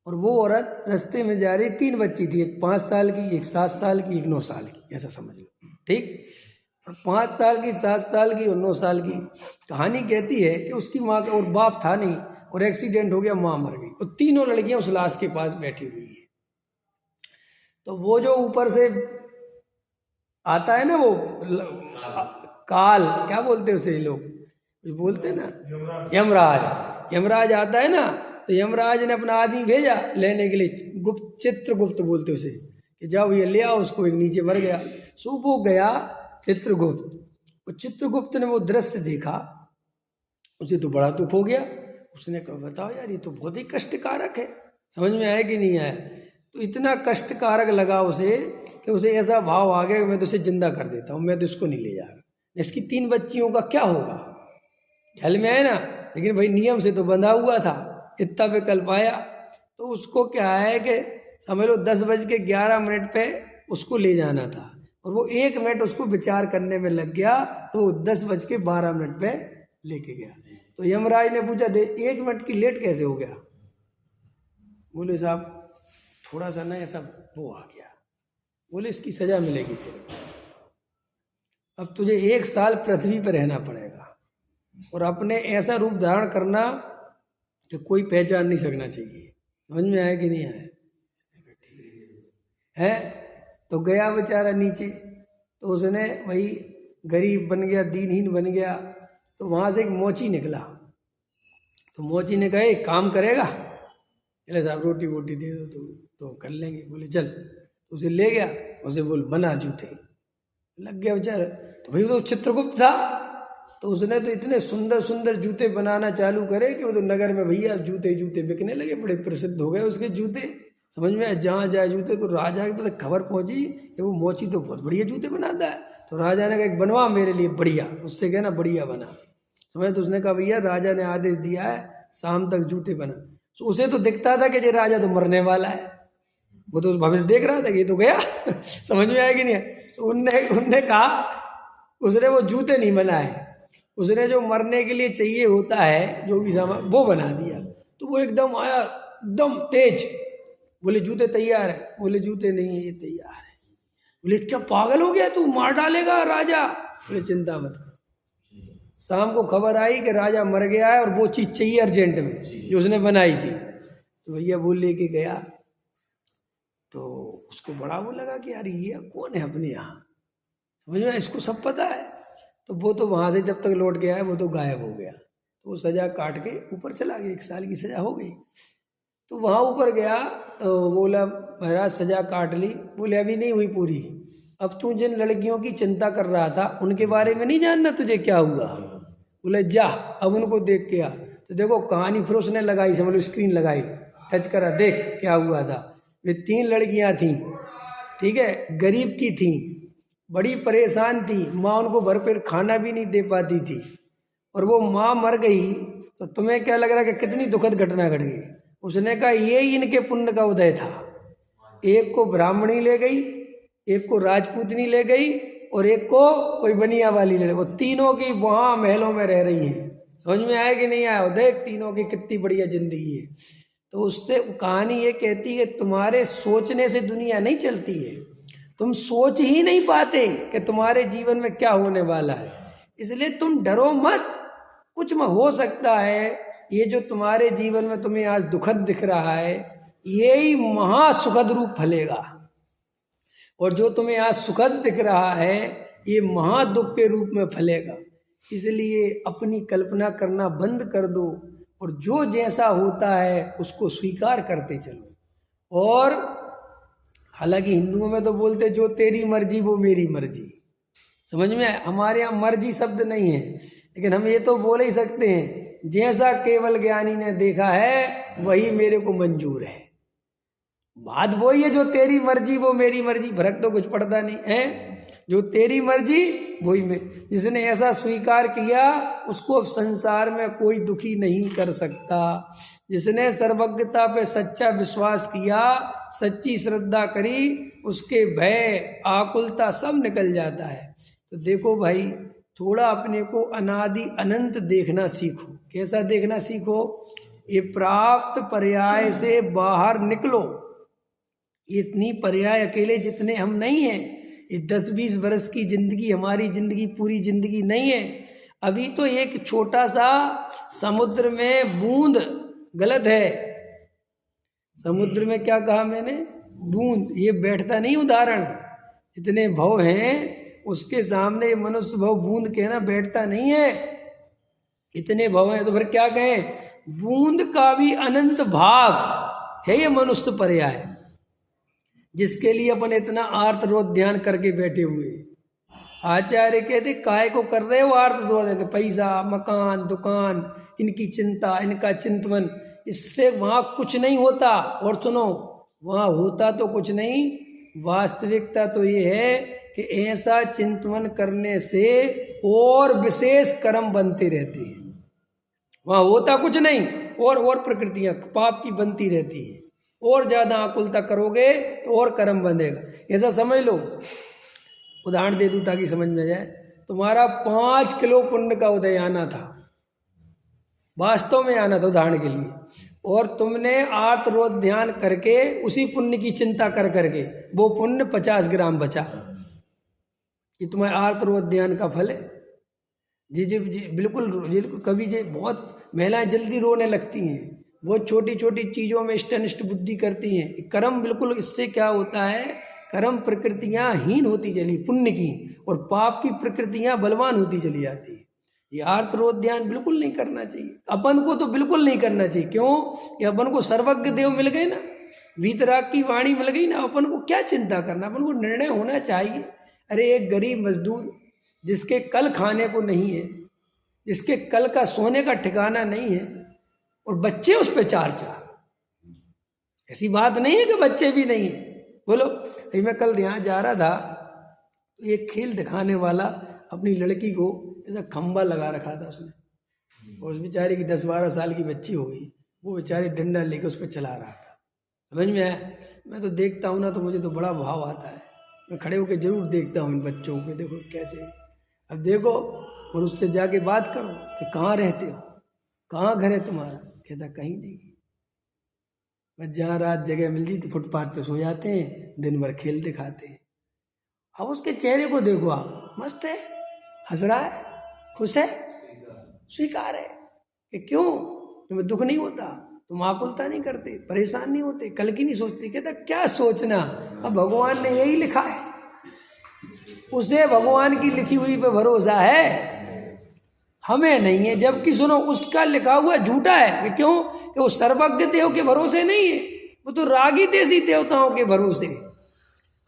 और वो औरत रास्ते में जा रही, 3 बच्ची थी, एक 5 साल की, एक 7 साल की, एक 9 साल की, ऐसा समझ लो, ठीक। और 5 साल की, 7 साल की और 9 साल की कहानी कहती है कि उसकी माँ का और बाप था नहीं, और एक्सीडेंट हो गया, माँ मर गई, और तीनों लड़कियां उस लाश के पास बैठी हुई है। तो वो जो ऊपर से आता है ना, वो काल, क्या बोलते हैं उसे लोग, बोलते हैं ना, यमराज आता है ना, तो यमराज ने अपना आदमी भेजा लेने के लिए, चित्रगुप्त बोलते उसे, कि जाओ ये ले आओ उसको, एक नीचे मर गया। सो वो गया चित्रगुप्त, और चित्रगुप्त ने वो दृश्य देखा, उसे तो बड़ा दुख हो गया। उसने कहा बताओ यार, ये तो बहुत ही कष्टकारक है, समझ में आया कि नहीं आया? तो इतना कष्टकारक लगा उसे कि उसे ऐसा भाव आ गया कि मैं तो उसे जिंदा कर देता हूँ, मैं तो इसको नहीं ले जा रहा, इसकी 3 बच्चियों का क्या होगा? ख्याल में आया ना? लेकिन भाई नियम से तो बंधा हुआ था, इतना विकल्प आया, तो उसको क्या है कि समझ लो 10:11 पे उसको ले जाना था, और वो 1 मिनट उसको विचार करने में लग गया, तो वो 10:12 पे लेके गया। तो यमराज ने पूछा, दे 1 मिनट की लेट कैसे हो गया? बोले साहब थोड़ा सा ना ऐसा वो आ गया। बोले इसकी सजा मिलेगी तेरे को, अब तुझे 1 साल पृथ्वी पर रहना पड़ेगा, और अपने ऐसा रूप धारण करना कि कोई पहचान नहीं सकना चाहिए। समझ में आया कि नहीं आया? है तो गया बेचारा नीचे, तो उसने वही गरीब बन गया, दीनहीन बन गया। तो वहाँ से एक मोची निकला, तो मोची ने कहा एक काम करेगा? बोले साहब रोटी वोटी दे दो तो कर लेंगे। बोले चल, उसे ले गया, उसे बोल बना जूते, लग गया बेचारा। तो भाई वो चित्रगुप्त था, तो उसने तो इतने सुंदर सुंदर जूते बनाना चालू करे कि वो तो नगर में भैया जूते बिकने लगे, बड़े प्रसिद्ध हो गए उसके जूते। समझ में, जहाँ जाए जूते, तो राजा की तक खबर पहुंची कि वो मोची तो बहुत बढ़िया जूते बनाता है। तो राजा ने कहा एक बनवा मेरे लिए बढ़िया, उससे कहना बढ़िया बना। समझ, तो उसने कहा भैया राजा ने आदेश दिया है शाम तक जूते बना। तो उसे तो दिखता था कि ये राजा तो मरने वाला है, वो तो भविष्य देख रहा था कि ये तो गया। समझ में आया कि नहीं? तो उनने कहा, उसने वो जूते नहीं बनाए, उसने जो मरने के लिए चाहिए होता है जो भी सामान वो बना दिया। तो वो एकदम आया, एकदम तेज, बोले जूते तैयार है? बोले जूते नहीं है, ये तैयार है। बोले क्या पागल हो गया तू, मार डालेगा राजा? बोले चिंता मत कर। शाम को खबर आई कि राजा मर गया है और वो चीज़ चाहिए अर्जेंट में जो उसने बनाई थी। तो भैया वो लेके गया, तो उसको बड़ा वो लगा कि यार ये कौन है अपने यहाँ, समझ में, इसको सब पता है। तो वो तो वहाँ से जब तक लौट गया है वो तो गायब हो गया। तो वो सजा काट के ऊपर चला गया, 1 साल की सजा हो गई। तो वहाँ ऊपर गया तो बोला महाराज सजा काट ली। बोले अभी नहीं हुई पूरी, अब तू जिन लड़कियों की चिंता कर रहा था उनके बारे में नहीं जानना तुझे क्या हुआ? बोले जा अब उनको देख के आ। तो देखो कहानी फिर उसने लगाई, समझ लो स्क्रीन लगाई, टच करा, देख क्या हुआ था। वे 3 लड़कियां थीं, ठीक है, गरीब की थीं, बड़ी परेशान थी, माँ उनको भरपेट खाना भी नहीं दे पाती थी, और वो माँ मर गई। तो तुम्हें क्या लग रहा है कि कितनी दुखद घटना घट गई? उसने कहा ये ही इनके पुण्य का उदय था। एक को ब्राह्मणी ले गई, एक को राजपूतनी ले गई, और एक को कोई बनिया वाली लड़की, वो तीनों की वहाँ महलों में रह रही हैं। समझ में आया कि नहीं आया? देख तीनों की कितनी बढ़िया जिंदगी है। तो उससे कहानी ये कहती है तुम्हारे सोचने से दुनिया नहीं चलती है, तुम सोच ही नहीं पाते कि तुम्हारे जीवन में क्या होने वाला है। इसलिए तुम डरो मत, कुछ में हो सकता है ये जो तुम्हारे जीवन में तुम्हें आज दुखद दिख रहा है यही महासुखद रूप फलेगा, और जो तुम्हें आज सुखद दिख रहा है ये महादुख के रूप में फलेगा। इसलिए अपनी कल्पना करना बंद कर दो और जो जैसा होता है उसको स्वीकार करते चलो। और हालांकि हिंदुओं में तो बोलते जो तेरी मर्जी वो मेरी मर्जी, समझ में आए? हमारे यहाँ मर्जी शब्द नहीं है, लेकिन हम ये तो बोल ही सकते हैं जैसा केवल ज्ञानी ने देखा है वही मेरे को मंजूर है। बात वही है, जो तेरी मर्जी वो मेरी मर्जी, फर्क तो कुछ पड़ता नहीं है। जो तेरी मर्जी वही में, जिसने ऐसा स्वीकार किया उसको अब संसार में कोई दुखी नहीं कर सकता। जिसने सर्वज्ञता पे सच्चा विश्वास किया, सच्ची श्रद्धा करी, उसके भय आकुलता सब निकल जाता है। तो देखो भाई, थोड़ा अपने को अनादि अनंत देखना सीखो। कैसा देखना सीखो? ये प्राप्त पर्याय से बाहर निकलो। इतनी पर्याय अकेले जितने हम नहीं हैं, ये 10-20 वर्ष की जिंदगी हमारी जिंदगी पूरी जिंदगी नहीं है। अभी तो एक छोटा सा समुद्र में बूंद, गलत है, समुद्र में क्या कहा मैंने? बूंद। ये बैठता नहीं उदाहरण, जितने भव हैं उसके सामने मनुष्य भव बूंद कहना बैठता नहीं है। इतने भव हैं तो फिर क्या कहें? बूंद का भी अनंत भाग है ये मनुष्य पर्याय, जिसके लिए अपन इतना आर्त रोध ध्यान करके बैठे हुए। आचार्य कहते काय को कर रहे हो आर्त रोध? पैसा, मकान, दुकान, इनकी चिंता, इनका चिंतन, इससे वहाँ कुछ नहीं होता। और सुनो, वहाँ होता तो कुछ नहीं, वास्तविकता तो ये है कि ऐसा चिंतन करने से और विशेष कर्म बनते रहते हैं। वहाँ होता कुछ नहीं, और प्रकृतियाँ पाप की बनती रहती हैं, और ज़्यादा आकुलता करोगे तो और कर्म बंधेगा। ऐसा समझ लो, उदाहरण दे दूँ ताकि समझ में जाए। तुम्हारा 5 किलो पुण्य का उदय आना था, वास्तव में आना था उदाहरण के लिए, और तुमने आर्त रोध ध्यान करके उसी पुण्य की चिंता कर करके वो पुण्य 50 ग्राम बचा। ये तुम्हारे आर्त रोध ध्यान का फल है। जी जी जी बिल्कुल। कभी जी बहुत महिलाएं जल्दी रोने लगती हैं, बहुत छोटी छोटी चीज़ों में इष्टनिष्ट बुद्धि करती हैं। कर्म बिल्कुल, इससे क्या होता है, कर्म प्रकृतियाँ हीन होती चली पुण्य की, और पाप की प्रकृतियाँ बलवान होती चली जाती है। ये आर्त रोध ध्यान बिल्कुल नहीं करना चाहिए, अपन को तो बिल्कुल नहीं करना चाहिए। क्यों? कि अपन को सर्वज्ञ देव मिल गए ना, वीतराग की वाणी मिल गई ना, अपन को क्या चिंता करना, अपन को निर्णय होना चाहिए। अरे एक गरीब मजदूर जिसके कल खाने को नहीं है, जिसके कल का सोने का ठिकाना नहीं है, और बच्चे उस पर 4-4, ऐसी बात नहीं है कि बच्चे भी नहीं है। बोलो, मैं कल यहाँ जा रहा था तो एक खेल दिखाने वाला अपनी लड़की को ऐसा खंबा लगा रखा था उसने, और उस बेचारी की 10-12 साल की बच्ची हो गई, वो बेचारी डंडा लेके उस पर चला रहा था। समझ में आया? मैं तो देखता हूँ ना तो मुझे तो बड़ा भाव आता है, मैं खड़े होकर जरूर देखता हूँ इन बच्चों को, देखो कैसे। अब देखो, और उससे जाके बात करो कि कहाँ रहते हो, कहाँ घर है तुम्हारा? कहता कहीं नहीं, बस जहाँ रात जगह मिल जाती फुटपाथ पे सो जाते हैं, दिन भर खेल दिखाते हैं। अब उसके चेहरे को देखो आप, मस्त है, हंस रहा है, खुश है, स्वीकार है कि क्यों तुम्हें दुख नहीं होता, तुम आकुलता नहीं करते, परेशान नहीं होते, कल की नहीं सोचते। कहता क्या सोचना, अब भगवान ने यही लिखा है, उसे भगवान की लिखी हुई पे भरोसा है, हमें नहीं है। जबकि सुनो, उसका लिखा हुआ झूठा है। क्यों? कि वो सर्वज्ञ देव के भरोसे नहीं है, वो तो रागी देसी देवताओं के भरोसे।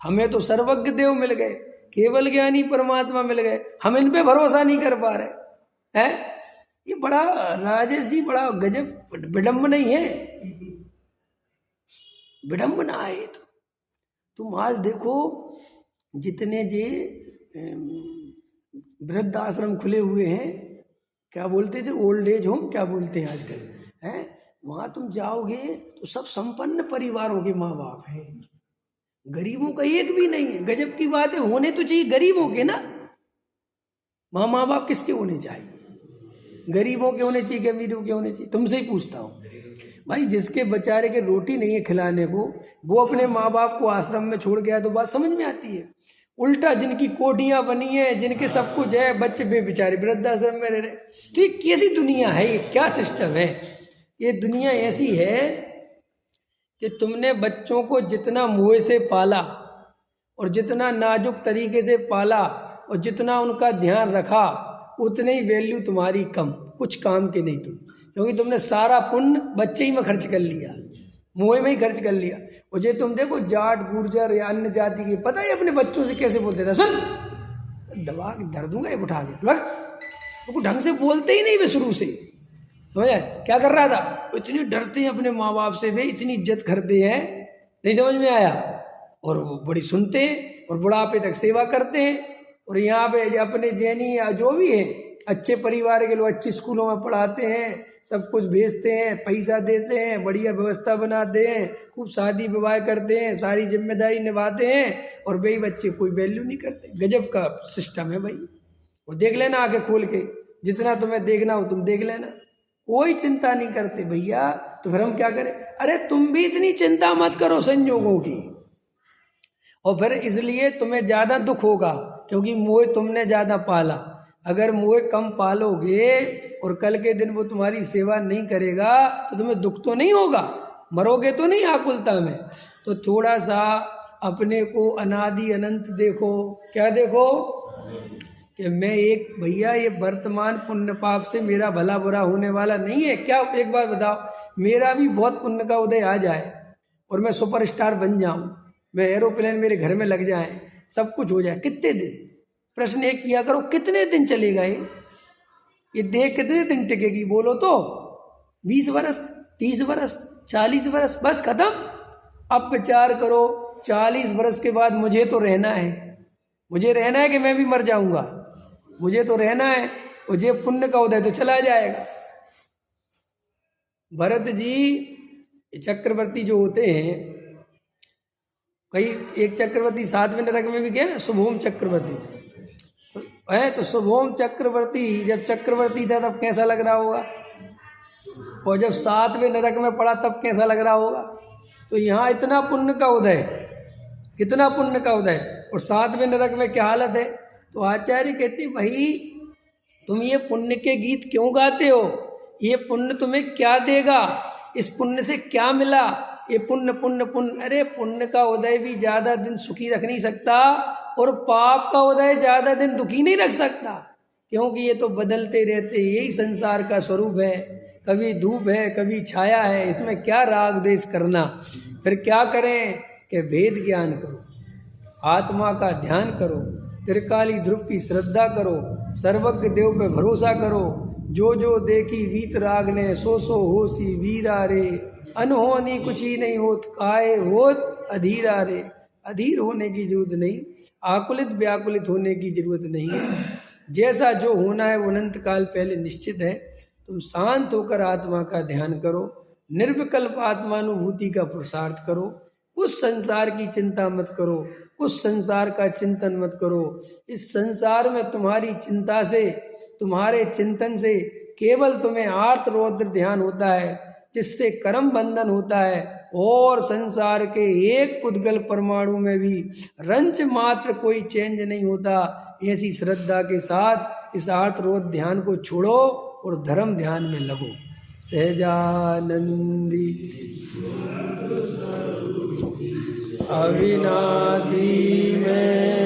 हमें तो सर्वज्ञ देव मिल गए, केवल ज्ञानी परमात्मा मिल गए, हम इन पे भरोसा नहीं कर पा रहे हैं। ये बड़ा, राजेश जी, बड़ा गजब विडम्बना ही है, विडम्बना है। तो तुम आज देखो जितने जे वृद्ध आश्रम खुले हुए हैं, क्या बोलते थे, ओल्ड एज होम क्या बोलते हैं आजकल, हैं? वहाँ तुम जाओगे तो सब संपन्न परिवारों के माँ बाप हैं, गरीबों का एक भी नहीं है। गजब की बात है, होने तो चाहिए गरीबों के ना। माँ बाप किसके होने चाहिए? गरीबों के होने चाहिए कि अमीरों के होने चाहिए? तुमसे ही पूछता हूँ भाई। जिसके बेचारे के रोटी नहीं है खिलाने को, वो अपने माँ बाप को आश्रम में छोड़ गया तो बात समझ में आती है। उल्टा जिनकी कोठियाँ बनी है, जिनके सब कुछ है, बच्चे बेचारे वृद्धाश्रम में रह रहे। तो ये कैसी दुनिया है? ये क्या सिस्टम है? ये दुनिया ऐसी है कि तुमने बच्चों को जितना मुँह से पाला और जितना नाजुक तरीके से पाला और जितना उनका ध्यान रखा, उतने ही वैल्यू तुम्हारी कम, कुछ काम के नहीं तुम, क्योंकि तुमने सारा पुण्य बच्चे ही में खर्च कर लिया, मुँह में ही खर्च कर लिया। और ये तुम देखो जाट गुर्जर या अन्य जाति के, पता है अपने बच्चों से कैसे बोलते थे? सुन, दबा के धर दूंगा ये उठा के, तो ढंग से बोलते ही नहीं वे शुरू से। समझा क्या कर रहा था? इतने डरते हैं अपने माँ बाप से, वे इतनी इज्जत करते हैं, नहीं समझ में आया? और वो बड़ी सुनते हैं और बुढ़ापे तक सेवा करते हैं। और यहाँ पे अपने जैनी या जो भी है, अच्छे परिवार के लोग अच्छे स्कूलों में पढ़ाते हैं, सब कुछ भेजते हैं, पैसा देते हैं, बढ़िया व्यवस्था बनाते हैं, खूब शादी विवाह करते हैं, सारी जिम्मेदारी निभाते हैं, और भाई बच्चे कोई वैल्यू नहीं करते। गजब का सिस्टम है भाई। और देख लेना आके खोल के, जितना तुम्हें देखना हो तुम देख लेना, कोई चिंता नहीं करते भैया। तो फिर हम क्या करें? अरे तुम भी इतनी चिंता मत करो संयोगों की, और फिर इसलिए तुम्हें ज़्यादा दुख होगा क्योंकि मोह तुमने ज़्यादा पाला। अगर मोह कम पालोगे और कल के दिन वो तुम्हारी सेवा नहीं करेगा तो तुम्हें दुख तो नहीं होगा, मरोगे तो नहीं आकुलता में। तो थोड़ा सा अपने को अनादि अनंत देखो। क्या देखो? कि मैं एक भैया, ये वर्तमान पुण्य पाप से मेरा भला बुरा होने वाला नहीं है। क्या एक बार बताओ, मेरा भी बहुत पुण्य का उदय आ जाए और मैं सुपरस्टार बन जाऊं, मैं एरोप्लेन मेरे घर में लग जाए, सब कुछ हो जाए, कितने दिन? प्रश्न एक किया करो, कितने दिन चलेगा ये देह कितने दिन टिकेगी? बोलो तो 20 वर्ष, 30 वर्ष, 40 वर्ष, बस खत्म। अब विचार करो 40 वर्ष के बाद मुझे तो रहना है, मुझे रहना है कि मैं भी मर जाऊंगा? मुझे तो रहना है, और ये पुण्य का उदय तो चला जाएगा। भरत जी चक्रवर्ती जो होते हैं, कई एक चक्रवर्ती 7वें नरक में भी गए ना, शुभोम चक्रवर्ती है। तो शुभोम चक्रवर्ती जब चक्रवर्ती था तब कैसा लग रहा होगा, और जब 7वें नरक में पड़ा तब कैसा लग रहा होगा? तो यहाँ इतना पुण्य का उदय, इतना पुण्य का उदय, और 7वें नरक में क्या हालत है? तो आचार्य कहते भाई तुम ये पुण्य के गीत क्यों गाते हो? ये पुण्य तुम्हें क्या देगा? इस पुण्य से क्या मिला? ये पुण्य पुण्य पुण्य, अरे पुण्य का उदय भी ज़्यादा दिन सुखी रख नहीं सकता, और पाप का उदय ज़्यादा दिन दुखी नहीं रख सकता, क्योंकि ये तो बदलते रहते, यही संसार का स्वरूप है। कभी धूप है, कभी छाया है, इसमें क्या राग द्वेष करना? फिर क्या करें कि भेद ज्ञान करो, आत्मा का ध्यान करो, त्रिकाली ध्रुव की श्रद्धा करो, सर्वज्ञ देव पे भरोसा करो। जो जो देखी वीत राग ने, सो सो होसी वीरा रे, अनहोनी कुछ ही नहीं होत, काहे होत अधीरा रे। अधीर होने की जरूरत नहीं, आकुलित व्याकुलित होने की जरूरत नहीं है। जैसा जो होना है वो अनंत काल पहले निश्चित है। तुम शांत होकर आत्मा का ध्यान करो, निर्विकल्प आत्मानुभूति का पुरुषार्थ करो, कुछ संसार की चिंता मत करो, कुछ संसार का चिंतन मत करो। इस संसार में तुम्हारी चिंता से, तुम्हारे चिंतन से केवल तुम्हें आर्त रौद्र ध्यान होता है, जिससे कर्म बंधन होता है, और संसार के एक पुद्गल परमाणु में भी रंच मात्र कोई चेंज नहीं होता। ऐसी श्रद्धा के साथ इस आर्त रौद्र ध्यान को छोड़ो और धर्म ध्यान में लगो। सहजानंदी अविनाशी में